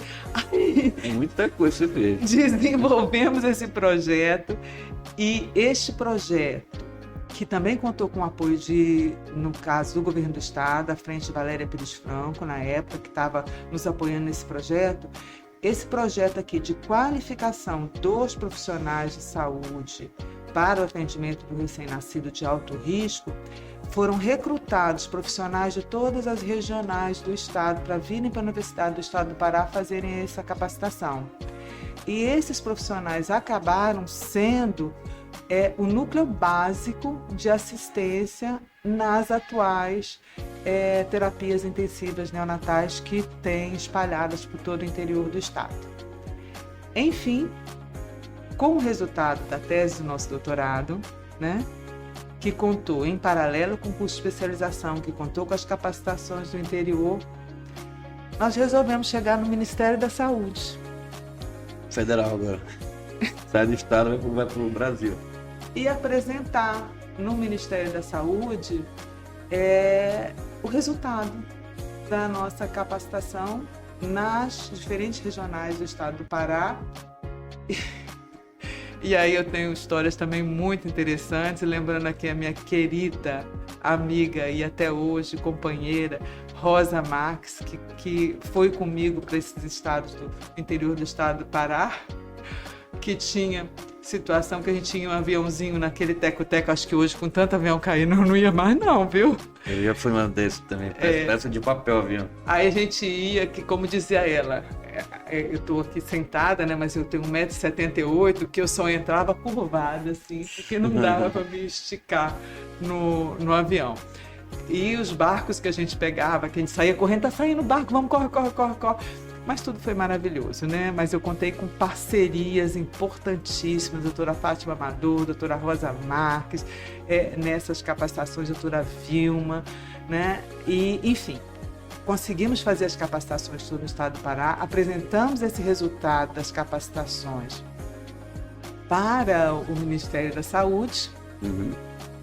É muita coisa você fez. Desenvolvemos esse projeto e este projeto, que também contou com o apoio no caso, do governo do Estado, à frente de Valéria Pires Franco, na época, que estava nos apoiando nesse projeto. Esse projeto aqui de qualificação dos profissionais de saúde para o atendimento do recém-nascido de alto risco, foram recrutados profissionais de todas as regionais do estado para virem para a Universidade do Estado do Pará fazerem essa capacitação. E esses profissionais acabaram sendo o núcleo básico de assistência nas atuais terapias intensivas neonatais que tem espalhadas por todo o interior do estado. Enfim, com o resultado da tese do nosso doutorado, né, que contou em paralelo com o curso de especialização, que contou com as capacitações do interior, nós resolvemos chegar no Ministério da Saúde. Federal agora. Sai do estado e vai para o Brasil. E apresentar no Ministério da Saúde o resultado da nossa capacitação nas diferentes regionais do estado do Pará. E aí eu tenho histórias também muito interessantes, lembrando aqui a minha querida amiga e até hoje companheira Rosa Marques, que foi comigo para esses estados do interior do estado do Pará, que tinha situação que a gente tinha um aviãozinho naquele teco-teco, acho que hoje com tanto avião caindo não ia mais não, viu? Eu já fui uma desse também, peça de papel avião. Aí a gente ia, que como dizia ela, eu tô aqui sentada, né, mas eu tenho 1,78 m, que eu só entrava curvada, assim, porque não dava para me esticar no avião. E os barcos que a gente pegava, que a gente saía correndo, tá saindo o barco, vamos, corre. Mas tudo foi maravilhoso, né? Mas eu contei com parcerias importantíssimas, doutora Fátima Amador, doutora Rosa Marques, nessas capacitações, doutora Vilma, né? E, enfim, conseguimos fazer as capacitações todo no estado do Pará, apresentamos esse resultado das capacitações para o Ministério da Saúde.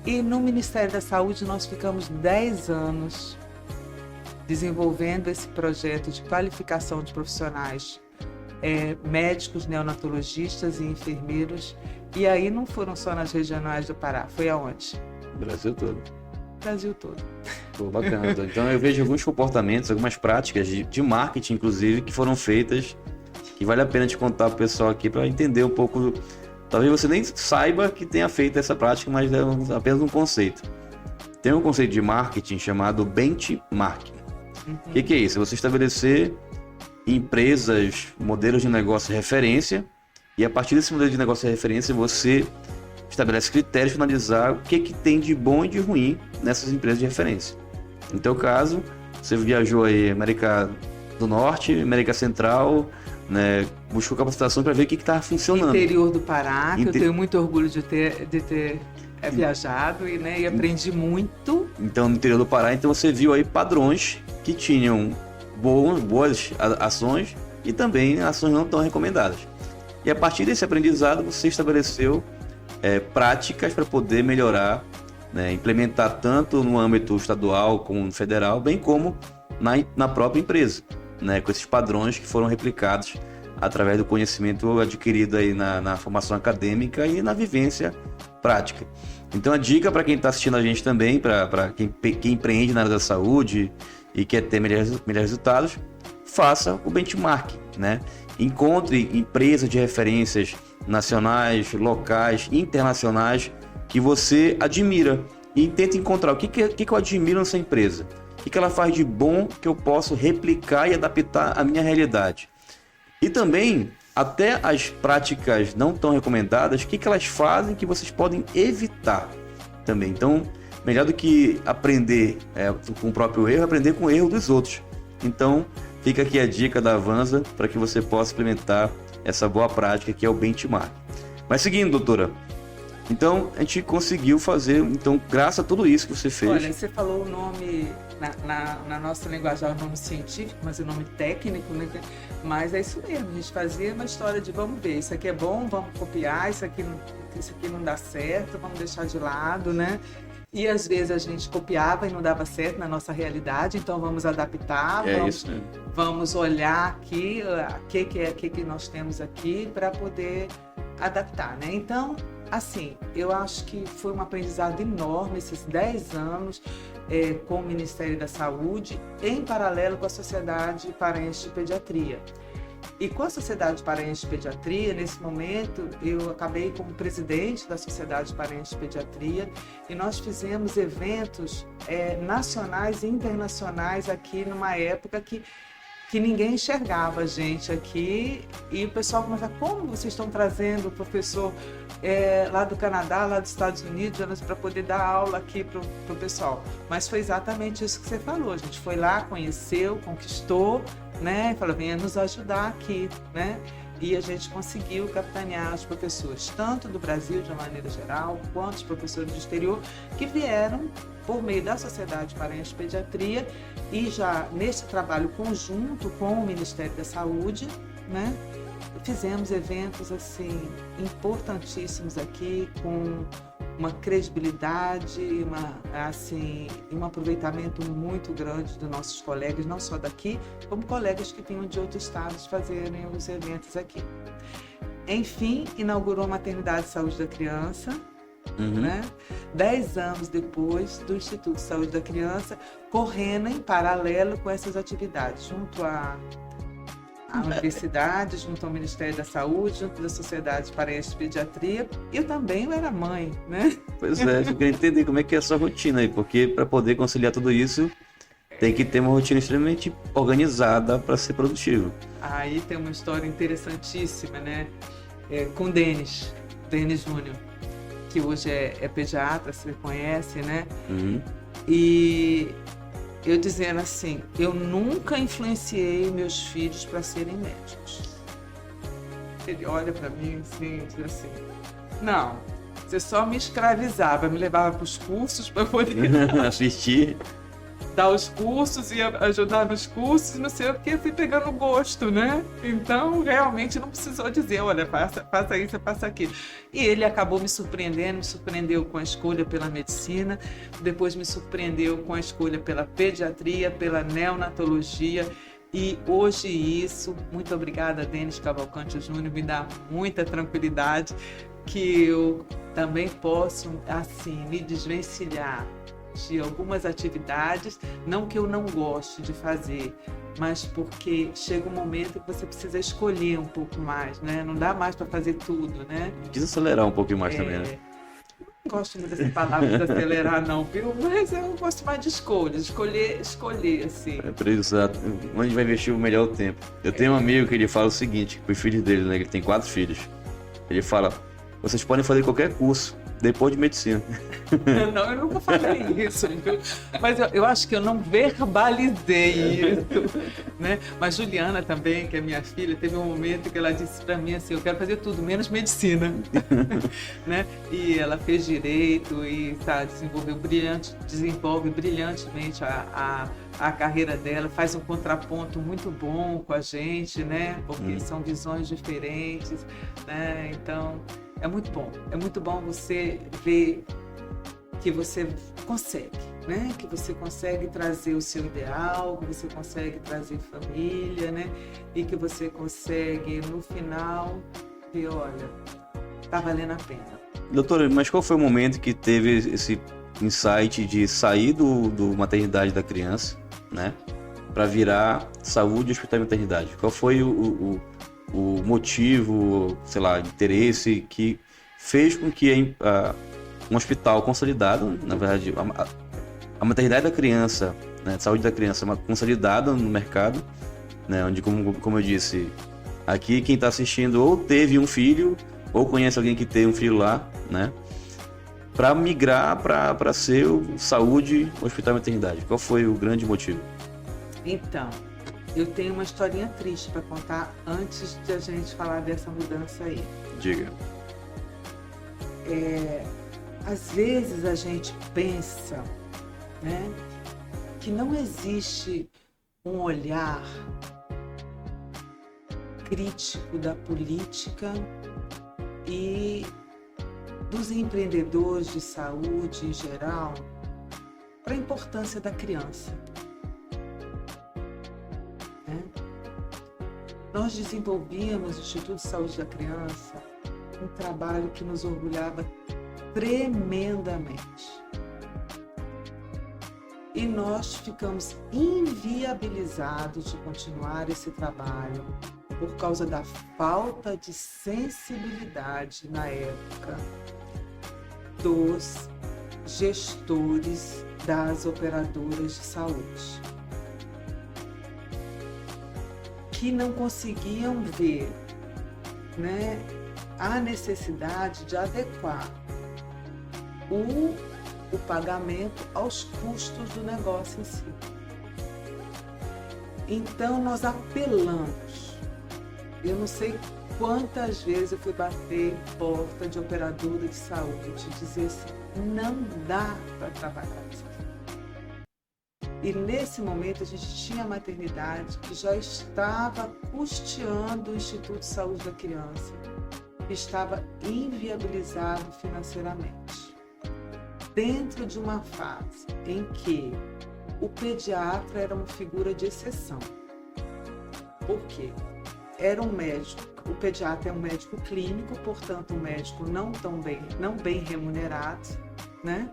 E no Ministério da Saúde nós ficamos 10 anos desenvolvendo esse projeto de qualificação de profissionais médicos, neonatologistas e enfermeiros. E aí não foram só nas regionais do Pará, foi aonde? Brasil todo. Brasil todo. Pô, bacana. Então eu vejo alguns comportamentos, algumas práticas de marketing, inclusive, que foram feitas, que vale a pena te contar para o pessoal aqui para entender um pouco. Talvez você nem saiba que tenha feito essa prática, mas é apenas um conceito. Tem um conceito de marketing chamado benchmarking. O que é isso? Você estabelecer empresas, modelos de negócio de referência, e a partir desse modelo de negócio de referência você estabelece critérios para analisar o que tem de bom e de ruim nessas empresas de referência. No teu caso, você viajou aí América do Norte, América Central, né, buscou capacitação para ver o que estava funcionando. Interior do Pará, que eu tenho muito orgulho de ter viajado e aprendi muito. Então, no interior do Pará, você viu aí padrões que tinham boas ações e também ações não tão recomendadas. E a partir desse aprendizado, você estabeleceu práticas para poder melhorar, né, implementar tanto no âmbito estadual como no federal, bem como na própria empresa, né, com esses padrões que foram replicados através do conhecimento adquirido aí na formação acadêmica e na vivência prática. Então a dica para quem está assistindo a gente também, para quem empreende na área da saúde e quer ter melhores resultados, faça o benchmark, né? Encontre empresas de referências nacionais, locais, internacionais que você admira e tente encontrar o que eu admiro nessa empresa, o que ela faz de bom que eu posso replicar e adaptar à minha realidade. E também, até as práticas não tão recomendadas, o que elas fazem que vocês podem evitar também. Então, melhor do que aprender com o próprio erro, aprender com o erro dos outros. Então, fica aqui a dica da Avanza para que você possa implementar essa boa prática que é o benchmark. Mas seguindo, doutora, então a gente conseguiu fazer, então graças a tudo isso que você fez. Olha, você falou o nome, na nossa linguagem, o nome científico, mas o nome técnico, né? Mas é isso mesmo, a gente fazia uma história de vamos ver, isso aqui é bom, vamos copiar, isso aqui não dá certo, vamos deixar de lado, né? E às vezes a gente copiava e não dava certo na nossa realidade, então vamos adaptar, vamos olhar aqui o que nós temos aqui para poder adaptar, né? Então, assim, eu acho que foi um aprendizado enorme esses 10 anos com o Ministério da Saúde, em paralelo com a Sociedade Paraense de Pediatria. E com a Sociedade Paraense de Pediatria, nesse momento, eu acabei como presidente da Sociedade Paraense de Pediatria e nós fizemos eventos nacionais e internacionais aqui numa época que ninguém enxergava a gente aqui e o pessoal começava, como vocês estão trazendo o professor lá do Canadá, lá dos Estados Unidos, para poder dar aula aqui para o pessoal. Mas foi exatamente isso que você falou, a gente foi lá, conheceu, conquistou, né? E falou, venha nos ajudar aqui, né? E a gente conseguiu capitanear os professores, tanto do Brasil de uma maneira geral, quanto os professores do exterior, que vieram por meio da Sociedade Paraense de Pediatria e já nesse trabalho conjunto com o Ministério da Saúde, né? Fizemos eventos assim importantíssimos aqui, com uma credibilidade e um aproveitamento muito grande dos nossos colegas, não só daqui, como colegas que vinham de outros estados fazerem os eventos aqui. Enfim, inaugurou a Maternidade de Saúde da Criança, né? 10 anos depois do Instituto de Saúde da Criança, correndo em paralelo com essas atividades, junto à universidade, junto ao Ministério da Saúde, junto da Sociedade Paraense de Pediatria. Eu também era mãe, né? Pois é, eu queria entender como é que é a sua rotina aí, porque para poder conciliar tudo isso, tem que ter uma rotina extremamente organizada para ser produtivo. Aí tem uma história interessantíssima, né? Com o Denis Júnior, que hoje é pediatra, você conhece, né? E eu dizendo assim, eu nunca influenciei meus filhos para serem médicos. Ele olha para mim assim, diz assim, não, você só me escravizava, me levava para os cursos para poder assistir, dar os cursos e ajudar nos cursos, não sei o que, eu fui pegando gosto, né? Então, realmente não precisou dizer, olha, faça isso, faça aquilo. E ele acabou me surpreendeu com a escolha pela medicina, depois me surpreendeu com a escolha pela pediatria, pela neonatologia, e hoje isso, muito obrigada, Denis Cavalcante Júnior, me dá muita tranquilidade que eu também posso, assim, me desvencilhar de algumas atividades, não que eu não goste de fazer, mas porque chega um momento que você precisa escolher um pouco mais, né? Não dá mais para fazer tudo, né? Desacelerar um pouquinho mais também, né? Não gosto muito dessa palavra de acelerar, não, viu? Mas eu gosto mais de escolher, assim. É por isso, onde vai investir o melhor tempo. Eu tenho um amigo que ele fala o seguinte, para os filhos dele, né? Ele tem 4 filhos. Ele fala, vocês podem fazer qualquer curso, depois de medicina. Não, eu nunca falei isso, viu? Mas eu acho que eu não verbalizei isso, né? Mas Juliana também, que é minha filha, teve um momento que ela disse para mim assim, eu quero fazer tudo, menos medicina, né? E ela fez direito e desenvolve brilhantemente a carreira dela, faz um contraponto muito bom com a gente, né? Porque são visões diferentes, né? Então, É muito bom você ver que você consegue, né? Que você consegue trazer o seu ideal, que você consegue trazer família, né? E que você consegue, no final, ver, olha, tá valendo a pena. Doutora, mas qual foi o momento que teve esse insight de sair do maternidade da criança, né? Para virar saúde, hospital e maternidade? Qual foi o motivo, sei lá, interesse que fez com que um hospital consolidado, na verdade, a maternidade da criança, né, a saúde da criança é consolidada no mercado, né, onde, como eu disse, aqui quem está assistindo ou teve um filho, ou conhece alguém que tem um filho lá, né, para migrar para ser o saúde, hospital e maternidade. Qual foi o grande motivo? Então, eu tenho uma historinha triste para contar antes de a gente falar dessa mudança aí. Diga. Às vezes a gente pensa, né, que não existe um olhar crítico da política e dos empreendedores de saúde em geral para a importância da criança. Né? Nós desenvolvíamos no Instituto de Saúde da Criança um trabalho que nos orgulhava tremendamente. E nós ficamos inviabilizados de continuar esse trabalho por causa da falta de sensibilidade na época dos gestores das operadoras de saúde, que não conseguiam ver, né, a necessidade de adequar o pagamento aos custos do negócio em si. Então nós apelamos. Eu não sei quantas vezes eu fui bater em porta de operadora de saúde e dizer assim, não dá para trabalhar assim. E nesse momento a gente tinha a maternidade que já estava custeando o Instituto de Saúde da Criança, estava inviabilizado financeiramente. Dentro de uma fase em que o pediatra era uma figura de exceção. Por quê? Era um médico, o pediatra é um médico clínico, portanto um médico não bem remunerado, né?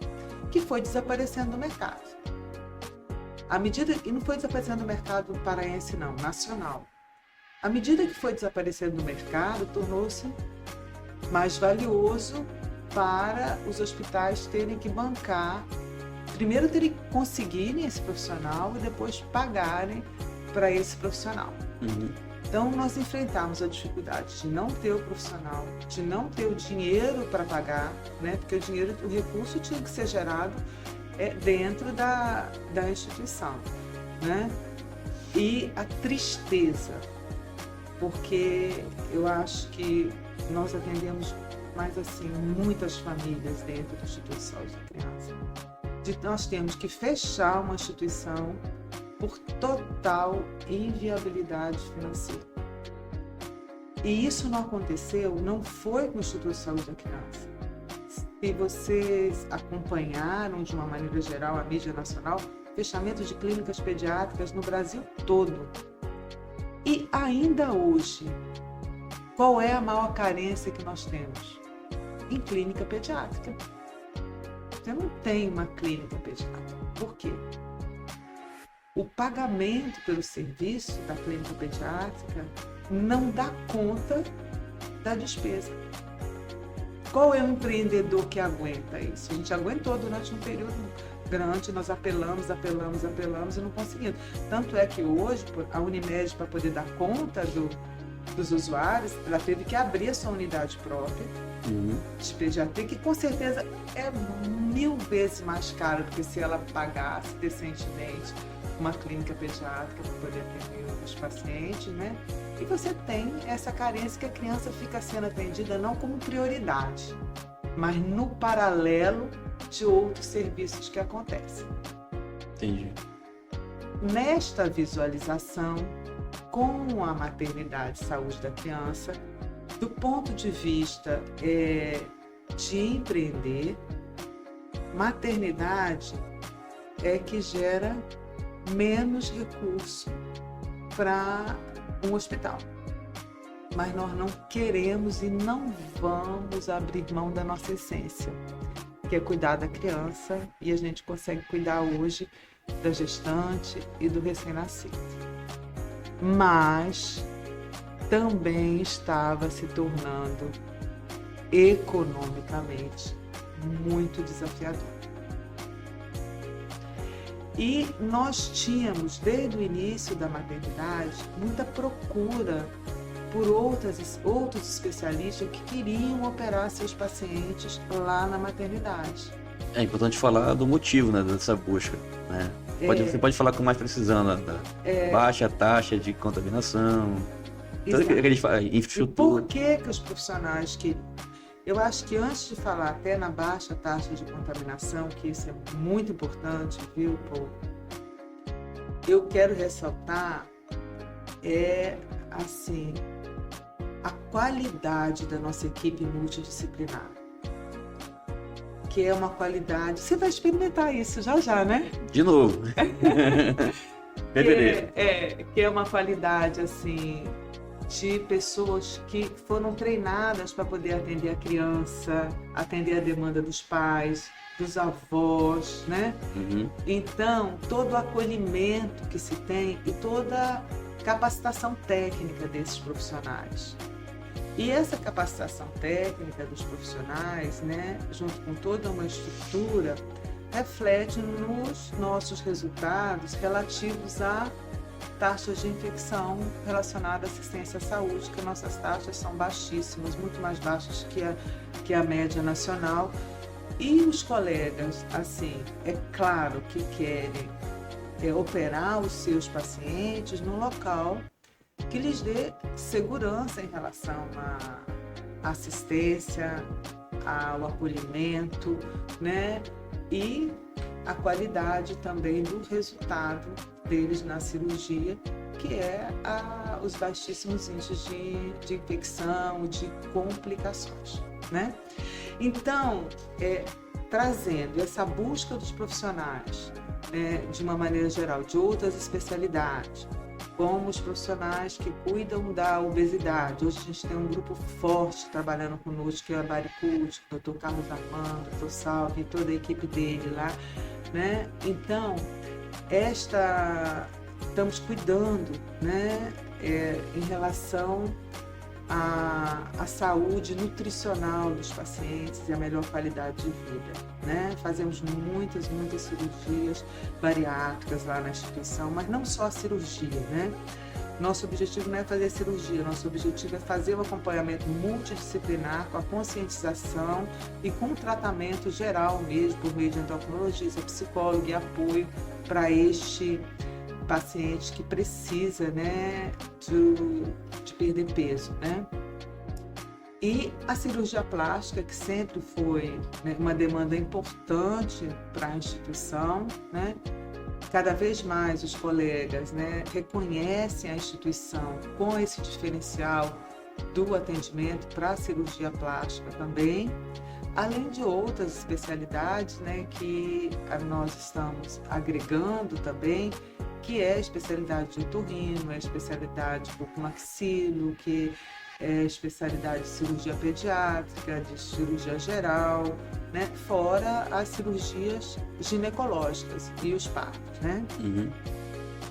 Que foi desaparecendo do mercado. E não foi desaparecendo do mercado paraense não, nacional. À medida que foi desaparecendo do mercado, tornou-se mais valioso para os hospitais terem que bancar, primeiro terem que conseguirem esse profissional e depois pagarem para esse profissional. Uhum. Então nós enfrentamos a dificuldade de não ter o profissional, de não ter o dinheiro para pagar, né? Porque o recurso tinha que ser gerado dentro da instituição, né? E a tristeza, porque eu acho que nós atendemos mais assim muitas famílias dentro do Instituto de Saúde da Criança. Nós temos que fechar uma instituição por total inviabilidade financeira. E isso não aconteceu, não foi com o Instituto de Saúde da Criança. Se vocês acompanharam de uma maneira geral a mídia nacional, fechamento de clínicas pediátricas no Brasil todo. E ainda hoje, qual é a maior carência que nós temos? Em clínica pediátrica. Você não tem uma clínica pediátrica. Por quê? O pagamento pelo serviço da clínica pediátrica não dá conta da despesa. Qual é o empreendedor que aguenta isso? A gente aguentou durante um período grande, nós apelamos e não conseguimos. Tanto é que hoje, a Unimed, para poder dar conta dos usuários, ela teve que abrir a sua unidade própria de pediatria, que com certeza é 1000 vezes mais caro do que se ela pagasse decentemente uma clínica pediátrica para poder atender os pacientes, né? E você tem essa carência que a criança fica sendo atendida não como prioridade, mas no paralelo de outros serviços que acontecem. Entendi. Nesta visualização, com a maternidade e saúde da criança, Do ponto de vista de empreender, maternidade é que gera menos recurso para um hospital. Mas nós não queremos e não vamos abrir mão da nossa essência, que é cuidar da criança, e a gente consegue cuidar hoje da gestante e do recém-nascido. Mas também estava se tornando economicamente muito desafiador. E nós tínhamos, desde o início da maternidade, muita procura por outros especialistas que queriam operar seus pacientes lá na maternidade. É importante falar do motivo, né, dessa busca, né? Você pode falar com mais precisão da baixa taxa de contaminação, toda aquela infraestrutura. E por que os profissionais queriam? Eu acho que antes de falar até na baixa taxa de contaminação, que isso é muito importante, viu, Paulo? Eu quero ressaltar assim, a qualidade da nossa equipe multidisciplinar, que é uma qualidade... Você vai experimentar isso já, né? De novo. Que é uma qualidade, assim, de pessoas que foram treinadas para poder atender a criança, atender a demanda dos pais, dos avós, né? Uhum. Então, todo o acolhimento que se tem e toda a capacitação técnica desses profissionais. E essa capacitação técnica dos profissionais, né, junto com toda uma estrutura, reflete nos nossos resultados relativos a taxas de infecção relacionadas à assistência à saúde, que nossas taxas são baixíssimas, muito mais baixas que a média nacional. E os colegas, assim, é claro que querem operar os seus pacientes num local que lhes dê segurança em relação à assistência, ao acolhimento, né? E a qualidade também do resultado deles na cirurgia, que é os baixíssimos índices de infecção, de complicações, né? Então, trazendo essa busca dos profissionais, de uma maneira geral, de outras especialidades, como os profissionais que cuidam da obesidade. Hoje a gente tem um grupo forte trabalhando conosco, que é a Baricute, o Dr. Carlos Armando, o Dr. Salve, toda a equipe dele lá, né? Então, estamos cuidando, né, em relação à saúde nutricional dos pacientes e a melhor qualidade de vida, né? Fazemos muitas cirurgias bariátricas lá na instituição, mas não só a cirurgia, né? Nosso objetivo não é fazer cirurgia, nosso objetivo é fazer o acompanhamento multidisciplinar com a conscientização e com o tratamento geral mesmo, por meio de endocrinologista, psicólogo e apoio para este paciente que precisa, né, de perder peso, né? E a cirurgia plástica, que sempre foi, né, uma demanda importante para a instituição, né? Cada vez mais os colegas, né, reconhecem a instituição com esse diferencial do atendimento para a cirurgia plástica também, além de outras especialidades, né, que nós estamos agregando também, que é a especialidade de otorrino, a especialidade de bucomaxilo, que é a especialidade de cirurgia pediátrica, de cirurgia geral, né? Fora as cirurgias ginecológicas e os partos, né? Uhum.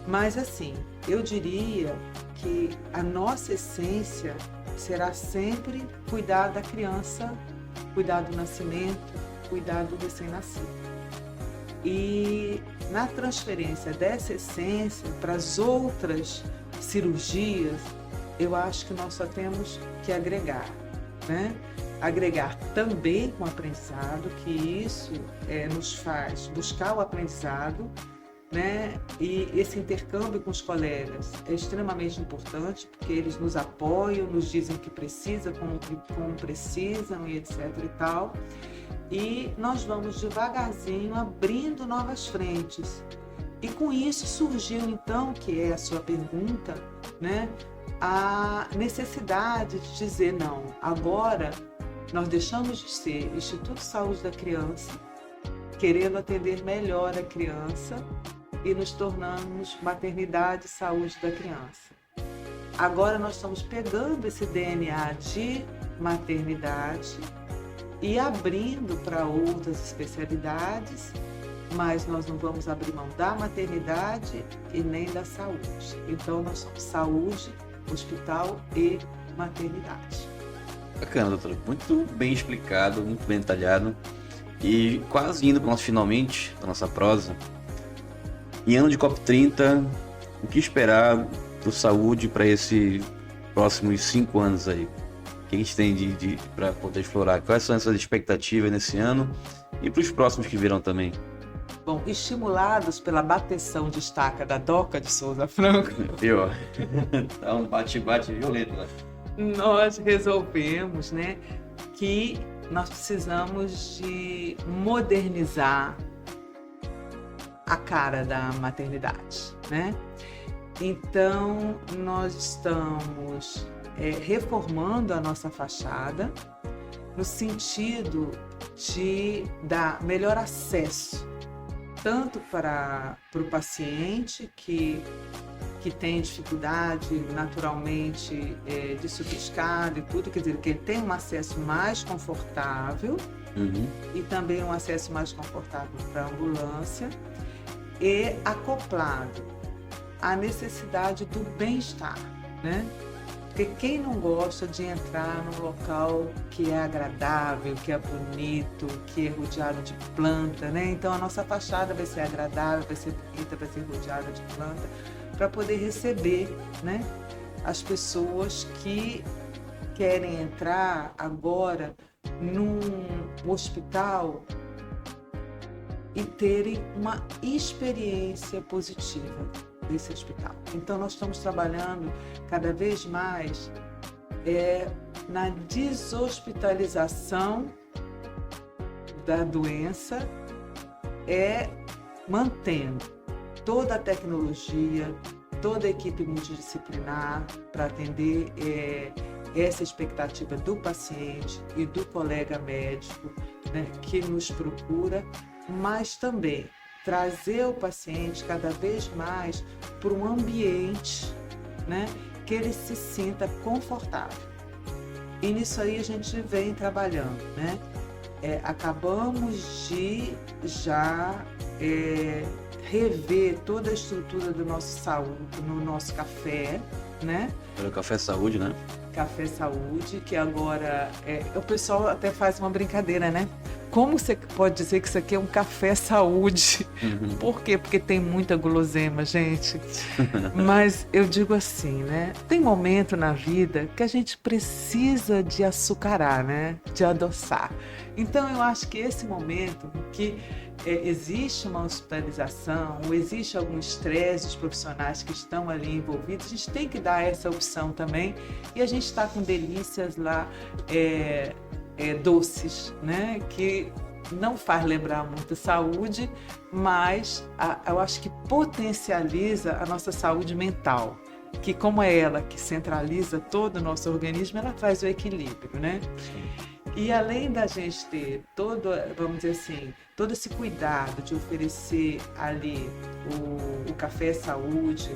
Mas assim, eu diria que a nossa essência será sempre cuidar da criança, cuidar do nascimento, cuidar do recém-nascido. E na transferência dessa essência para as outras cirurgias, eu acho que nós só temos que agregar, né? Agregar também com o aprendizado, que isso nos faz buscar o aprendizado, né? E esse intercâmbio com os colegas é extremamente importante, porque eles nos apoiam, nos dizem que precisa, como precisam e etc e tal. E nós vamos devagarzinho abrindo novas frentes. E com isso surgiu então, que é a sua pergunta, né? a necessidade de dizer não. Agora nós deixamos de ser Instituto de Saúde da Criança, querendo atender melhor a criança, e nos tornamos Maternidade e Saúde da Criança. Agora nós estamos pegando esse DNA de maternidade e abrindo para outras especialidades, mas nós não vamos abrir mão da maternidade e nem da saúde. Então nós somos saúde, hospital e maternidade. Bacana, doutora. Muito bem explicado, muito bem detalhado. E quase indo para o nosso finalmente, da nossa prosa. Em ano de COP30, o que esperar do saúde para esses próximos 5 anos aí? O que a gente tem para poder explorar? Quais são essas expectativas nesse ano e para os próximos que virão também? Bom, estimulados pela bateção de estaca da Doca de Souza Franco, Pior. Tá um bate-bate violento lá. nós resolvemos, né, que nós precisamos de modernizar a cara da maternidade, né? Então, nós estamos reformando a nossa fachada no sentido de dar melhor acesso, tanto para o paciente que tem dificuldade naturalmente de subir escada e tudo, quer dizer, que ele tem um acesso mais confortável e também um acesso mais confortável para a ambulância e acoplado à necessidade do bem-estar, né? Porque quem não gosta de entrar num local que é agradável, que é bonito, que é rodeado de planta, né? Então a nossa fachada vai ser agradável, vai ser bonita, vai ser rodeada de planta, para poder receber, né, as pessoas que querem entrar agora num hospital e terem uma experiência positiva desse hospital. Então nós estamos trabalhando cada vez mais na deshospitalização da doença, mantendo toda a tecnologia, toda a equipe multidisciplinar para atender essa expectativa do paciente e do colega médico, né, que nos procura, mas também trazer o paciente cada vez mais para um ambiente, né, que ele se sinta confortável. E nisso aí a gente vem trabalhando, né? Acabamos de já rever toda a estrutura do nosso saúde, no nosso café, né? Era o Café Saúde, né? Café Saúde, que agora o pessoal até faz uma brincadeira, né? Como você pode dizer que isso aqui é um café saúde? Por quê? Porque tem muita gulosema, gente. Mas eu digo assim, né? Tem momento na vida que a gente precisa de açucarar, né? De adoçar. Então eu acho que esse momento que existe uma hospitalização, ou existe algum estresse dos profissionais que estão ali envolvidos, a gente tem que dar essa opção também. E a gente está com delícias lá, doces, né? Que não faz lembrar muito a saúde, mas eu acho que potencializa a nossa saúde mental, que como é ela que centraliza todo o nosso organismo, ela traz o equilíbrio, né? E além da gente ter vamos dizer assim, todo esse cuidado de oferecer ali o café saúde,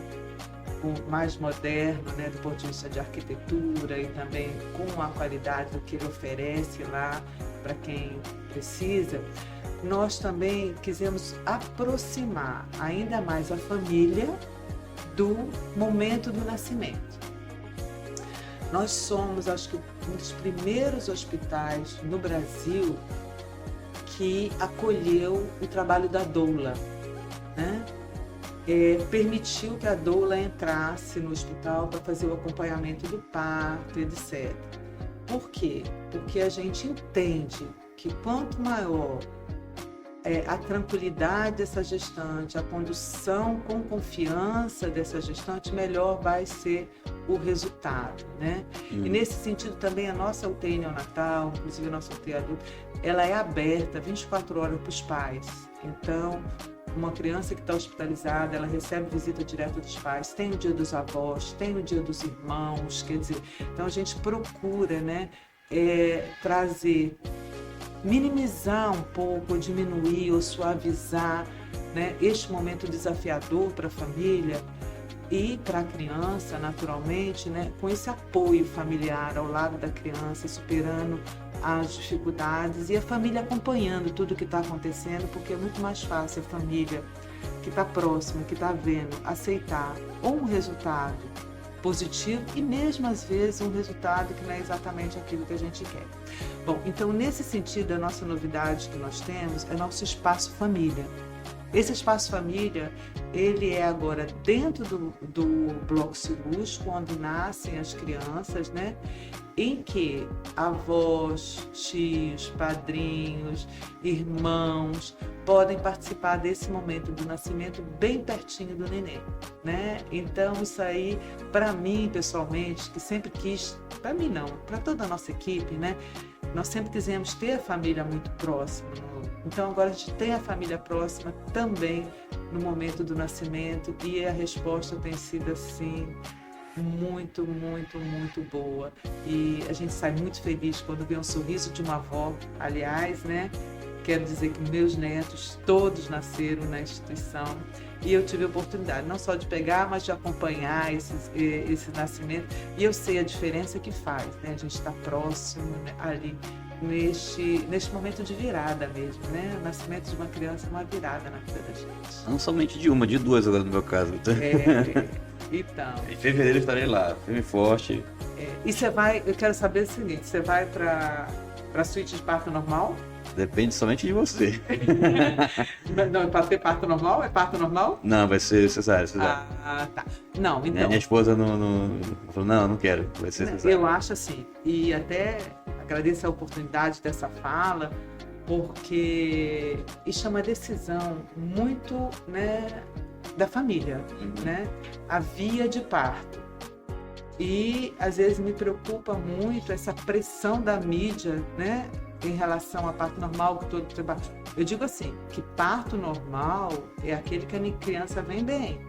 o mais moderno, né, do ponto de vista de arquitetura e também com a qualidade do que ele oferece lá para quem precisa, nós também quisemos aproximar ainda mais a família do momento do nascimento. Nós somos, acho que, um dos primeiros hospitais no Brasil que acolheu o trabalho da doula, né? Permitiu que a doula entrasse no hospital para fazer o acompanhamento do parto, etc. Por quê? Porque a gente entende que quanto maior a tranquilidade dessa gestante, a condução com confiança dessa gestante, melhor vai ser o resultado, né? E nesse sentido também a nossa UTI neonatal, inclusive a nossa UTI adulta, ela é aberta 24 horas para os pais. Então, uma criança que está hospitalizada, ela recebe visita direta dos pais, tem o dia dos avós, tem o dia dos irmãos, quer dizer, então a gente procura, né, trazer, minimizar um pouco, diminuir ou suavizar, né, este momento desafiador para a família e para a criança, naturalmente, né, com esse apoio familiar ao lado da criança, superando as dificuldades e a família acompanhando tudo que está acontecendo, porque é muito mais fácil a família que está próxima, que está vendo, aceitar ou um resultado positivo e mesmo às vezes um resultado que não é exatamente aquilo que a gente quer. Bom, então nesse sentido, a nossa novidade que nós temos é nosso espaço família. Esse espaço família, ele é agora dentro do Bloco Cirúrgico, onde nascem as crianças, né? Em que avós, tios, padrinhos, irmãos podem participar desse momento do nascimento bem pertinho do neném, né? Então isso aí, para mim pessoalmente, que sempre quis, para mim não, para toda a nossa equipe, né? Nós sempre quisemos ter a família muito próxima. Então agora a gente tem a família próxima também no momento do nascimento e a resposta tem sido assim muito, muito, muito boa. E a gente sai muito feliz quando vê um sorriso de uma avó. Aliás, né? Quero dizer que meus netos todos nasceram na instituição e eu tive a oportunidade não só de pegar, mas de acompanhar esse nascimento. E eu sei a diferença que faz, né? A gente está próximo, né, ali neste momento de virada mesmo, né? O nascimento de uma criança é uma virada na vida da gente. Não somente de uma, de duas agora no meu caso. Então. Em fevereiro eu estarei lá, firme e forte. E você vai, eu quero saber o seguinte, você vai para a suíte de parto normal? Depende somente de você. Não, para ter parto normal? É parto normal? Não, vai ser cesárea. Ah, tá. Não, então. Minha esposa falou, não quero, vai ser cesárea. Eu acho assim, e até agradeço a oportunidade dessa fala, porque isso é uma decisão muito, né, da família, né? A via de parto. E às vezes me preocupa muito essa pressão da mídia, né, em relação a parto normal, que todo trabalho. Eu digo assim, que parto normal é aquele que a criança vem bem.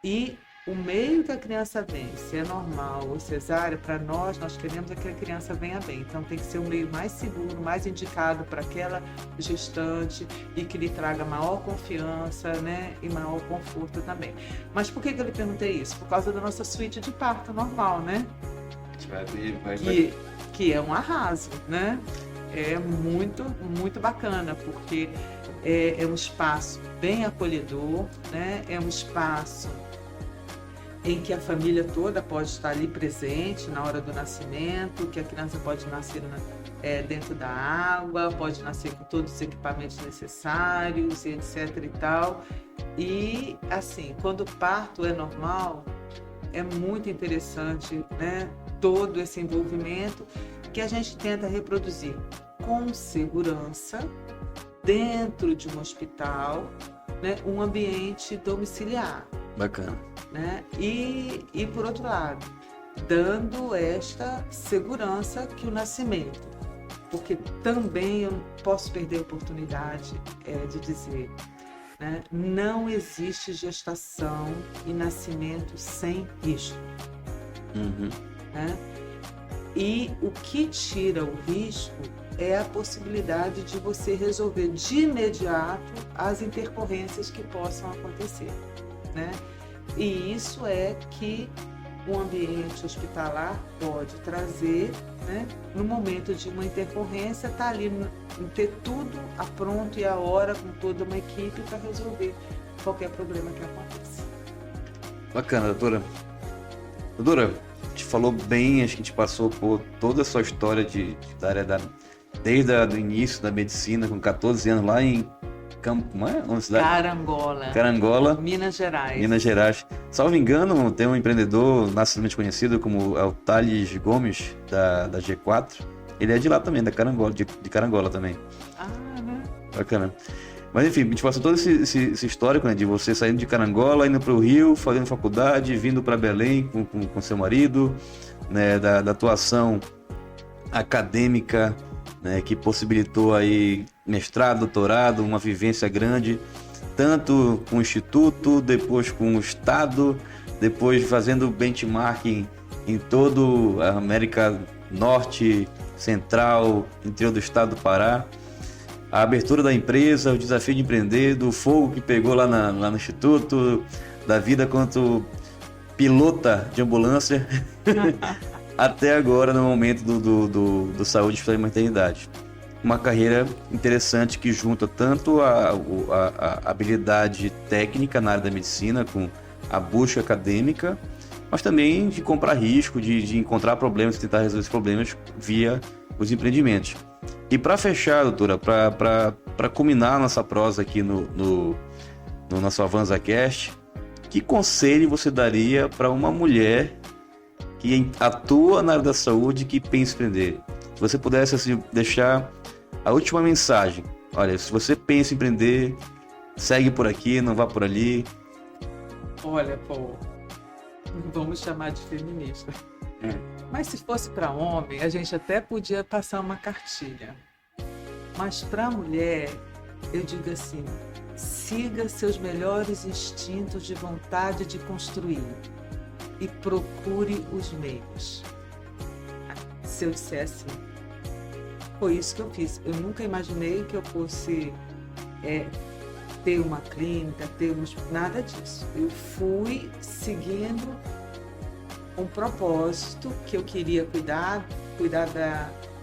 E o meio que a criança vem, se é normal ou cesárea, para nós queremos é que a criança venha bem. Então tem que ser um meio mais seguro, mais indicado para aquela gestante e que lhe traga maior confiança, né, e maior conforto também. Mas por que eu lhe perguntei isso? Por causa da nossa suíte de parto normal, né? Que é um arraso, né? É muito, muito bacana, porque é um espaço bem acolhedor, né? É um espaço em que a família toda pode estar ali presente na hora do nascimento, que a criança pode nascer dentro da água, pode nascer com todos os equipamentos necessários, etc. e tal. E, assim, quando o parto é normal, é muito interessante, né? Todo esse envolvimento que a gente tenta reproduzir com segurança dentro de um hospital, né, um ambiente domiciliar. Bacana. Né? E por outro lado, dando esta segurança que o nascimento, porque também eu não posso perder a oportunidade de dizer, né, não existe gestação e nascimento sem risco. Uhum. Né? E o que tira o risco é a possibilidade de você resolver de imediato as intercorrências que possam acontecer, né? E isso é que o ambiente hospitalar pode trazer, né? No momento de uma intercorrência, tá ali, ter tudo a pronto e a hora com toda uma equipe para resolver qualquer problema que aconteça. Bacana, doutora. Doutora, a gente falou bem, acho que a gente passou por toda a sua história da área desde o início da medicina, com 14 anos lá em Carangola, Minas Gerais. Salvo engano, tem um empreendedor nacionalmente conhecido como o Thales Gomes, da G4. Ele é de lá também, da Carangola, de Carangola também. Né? Bacana. Mas enfim, a gente passou todo esse histórico, né, de você saindo de Carangola, indo para o Rio, fazendo faculdade, vindo para Belém com seu marido, né, da atuação acadêmica, né, que possibilitou aí mestrado, doutorado, uma vivência grande tanto com o Instituto, depois com o Estado, depois fazendo benchmarking em toda a América Norte, Central, interior do estado do Pará. A abertura da empresa, o desafio de empreender, do fogo que pegou lá no Instituto, da vida quanto pilota de ambulância, até agora no momento do Saúde, Hospital e Maternidade. Uma carreira interessante que junta tanto a habilidade técnica na área da medicina, com a busca acadêmica, mas também de comprar risco, de encontrar problemas e tentar resolver esses problemas via os empreendimentos. E para fechar, doutora, para culminar a nossa prosa aqui no nosso AvanzaCast, que conselho você daria para uma mulher que atua na área da saúde e que pensa em empreender? Se você pudesse assim, deixar a última mensagem. Olha, se você pensa em empreender, segue por aqui, não vá por ali. Olha, pô, vamos chamar de feminista. Mas se fosse para homem, a gente até podia passar uma cartilha. Mas para mulher, eu digo assim, siga seus melhores instintos de vontade de construir e procure os meios. Se eu disser assim, foi isso que eu fiz. Eu nunca imaginei que eu fosse ter uma clínica, nada disso. Eu fui seguindo um propósito que eu queria cuidar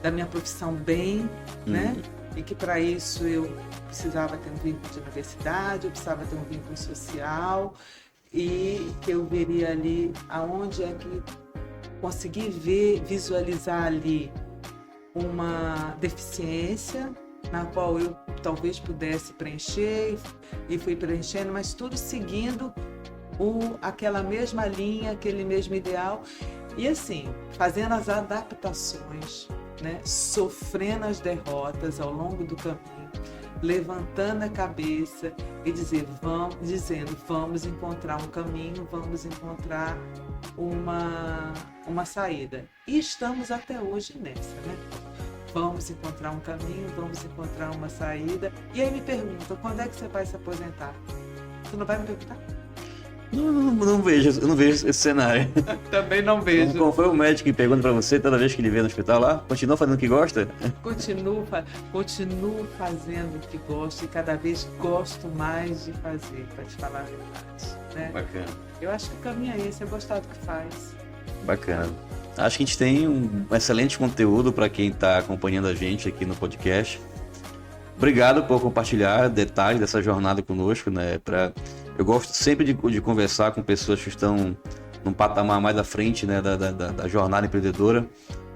da minha profissão bem, né? E que para isso eu precisava ter um vínculo de universidade, eu precisava ter um vínculo social e que eu veria ali aonde é que consegui visualizar ali uma deficiência na qual eu talvez pudesse preencher e fui preenchendo, mas tudo seguindo aquela mesma linha, aquele mesmo ideal e assim, fazendo as adaptações, né? Sofrendo as derrotas ao longo do caminho, levantando a cabeça e dizendo, vamos encontrar um caminho, vamos encontrar uma saída. E estamos até hoje nessa, né? Vamos encontrar um caminho, vamos encontrar uma saída. E aí me pergunta, quando é que você vai se aposentar? Você não vai me perguntar? Eu não vejo esse cenário. Também não vejo. Como foi o médico que pergunta pra você toda vez que ele vê no hospital lá? Continua fazendo o que gosta? Continuo fazendo o que gosto e cada vez gosto mais de fazer, para te falar a verdade. Né? Bacana. Eu acho que o caminho é esse, é gostar do que faz. Bacana. Acho que a gente tem um excelente conteúdo para quem está acompanhando a gente aqui no podcast. Obrigado por compartilhar detalhes dessa jornada conosco, né? Eu gosto sempre de conversar com pessoas que estão num patamar mais à frente, né, da jornada empreendedora.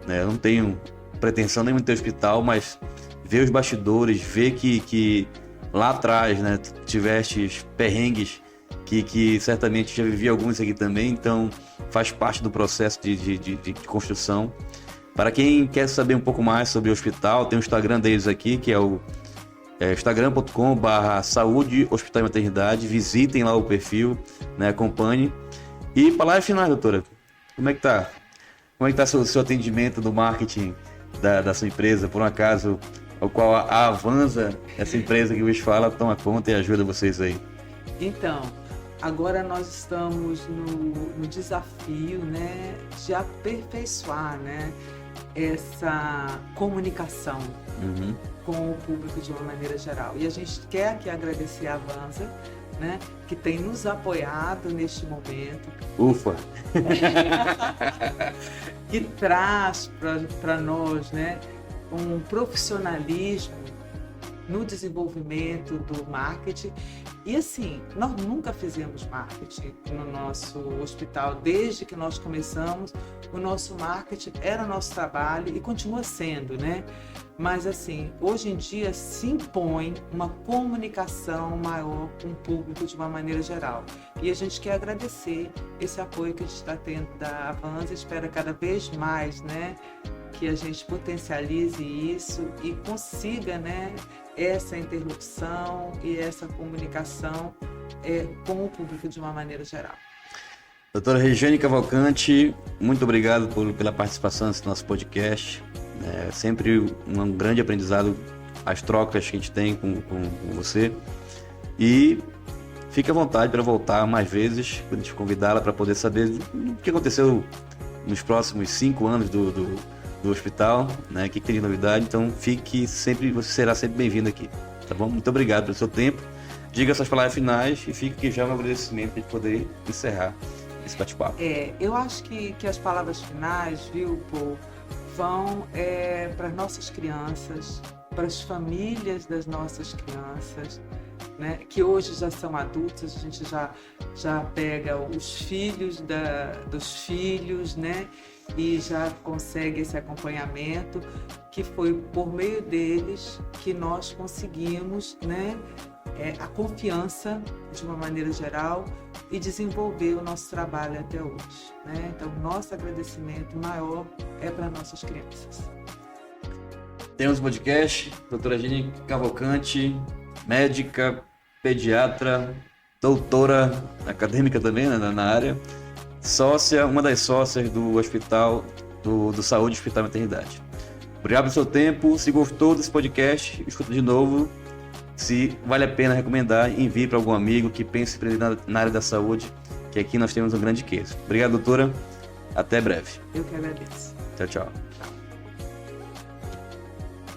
Né? Eu não tenho pretensão nenhuma de ter hospital, mas ver os bastidores, ver que lá atrás, né, tiveste perrengues que certamente já vivi alguns aqui também, então faz parte do processo de construção. Para quem quer saber um pouco mais sobre o hospital, tem o Instagram deles aqui, que é o instagram.com/saúde hospital e maternidade. Visitem lá o perfil, né, acompanhe. E palavras finais, doutora, como é que tá o seu atendimento do marketing da sua empresa, por um acaso, ao qual a Avanza, essa empresa que vos fala, toma conta e ajuda vocês aí? Então, agora nós estamos no desafio, né, de aperfeiçoar, né, essa comunicação com o público de uma maneira geral. E a gente quer aqui agradecer a Avanza, né, que tem nos apoiado neste momento. Ufa! Que traz para nós, né, um profissionalismo no desenvolvimento do marketing. E assim, nós nunca fizemos marketing no nosso hospital. Desde que nós começamos, o nosso marketing era o nosso trabalho e continua sendo, né? Mas assim, hoje em dia se impõe uma comunicação maior com o público de uma maneira geral. E a gente quer agradecer esse apoio que a gente está tendo da Avanza. Espera cada vez mais, né, que a gente potencialize isso e consiga, né, essa interlocução e essa comunicação com o público de uma maneira geral. Doutora Regiane Cavalcante, muito obrigado pela participação nesse nosso podcast. É sempre um grande aprendizado as trocas que a gente tem com você. E fique à vontade para voltar mais vezes, quando a gente convidá-la para poder saber o que aconteceu nos próximos 5 anos do hospital, né? O que tem de novidade. Então você será sempre bem-vindo aqui, tá bom? Muito obrigado pelo seu tempo. Diga suas palavras finais e fique aqui já um agradecimento para a gente poder encerrar esse bate-papo. Eu acho que as palavras finais, viu, Paul, vão para as nossas crianças, para as famílias das nossas crianças, né, que hoje já são adultos. A gente já pega os filhos dos filhos, né, e já consegue esse acompanhamento, que foi por meio deles que nós conseguimos, né, a confiança de uma maneira geral e desenvolver o nosso trabalho até hoje, né? Então, nosso agradecimento maior é para nossas crianças. Temos um podcast, doutora Regiane Cavalcante, médica, pediatra, doutora acadêmica também, né, na área, uma das sócias do Hospital do Saúde Hospital Maternidade. Obrigado pelo seu tempo. Se gostou desse podcast, escuta de novo. Se vale a pena recomendar, envie para algum amigo que pense em empreender na área da saúde, que aqui nós temos um grande case. Obrigado, doutora. Até breve. Eu que agradeço. Tchau, tchau. Tchau.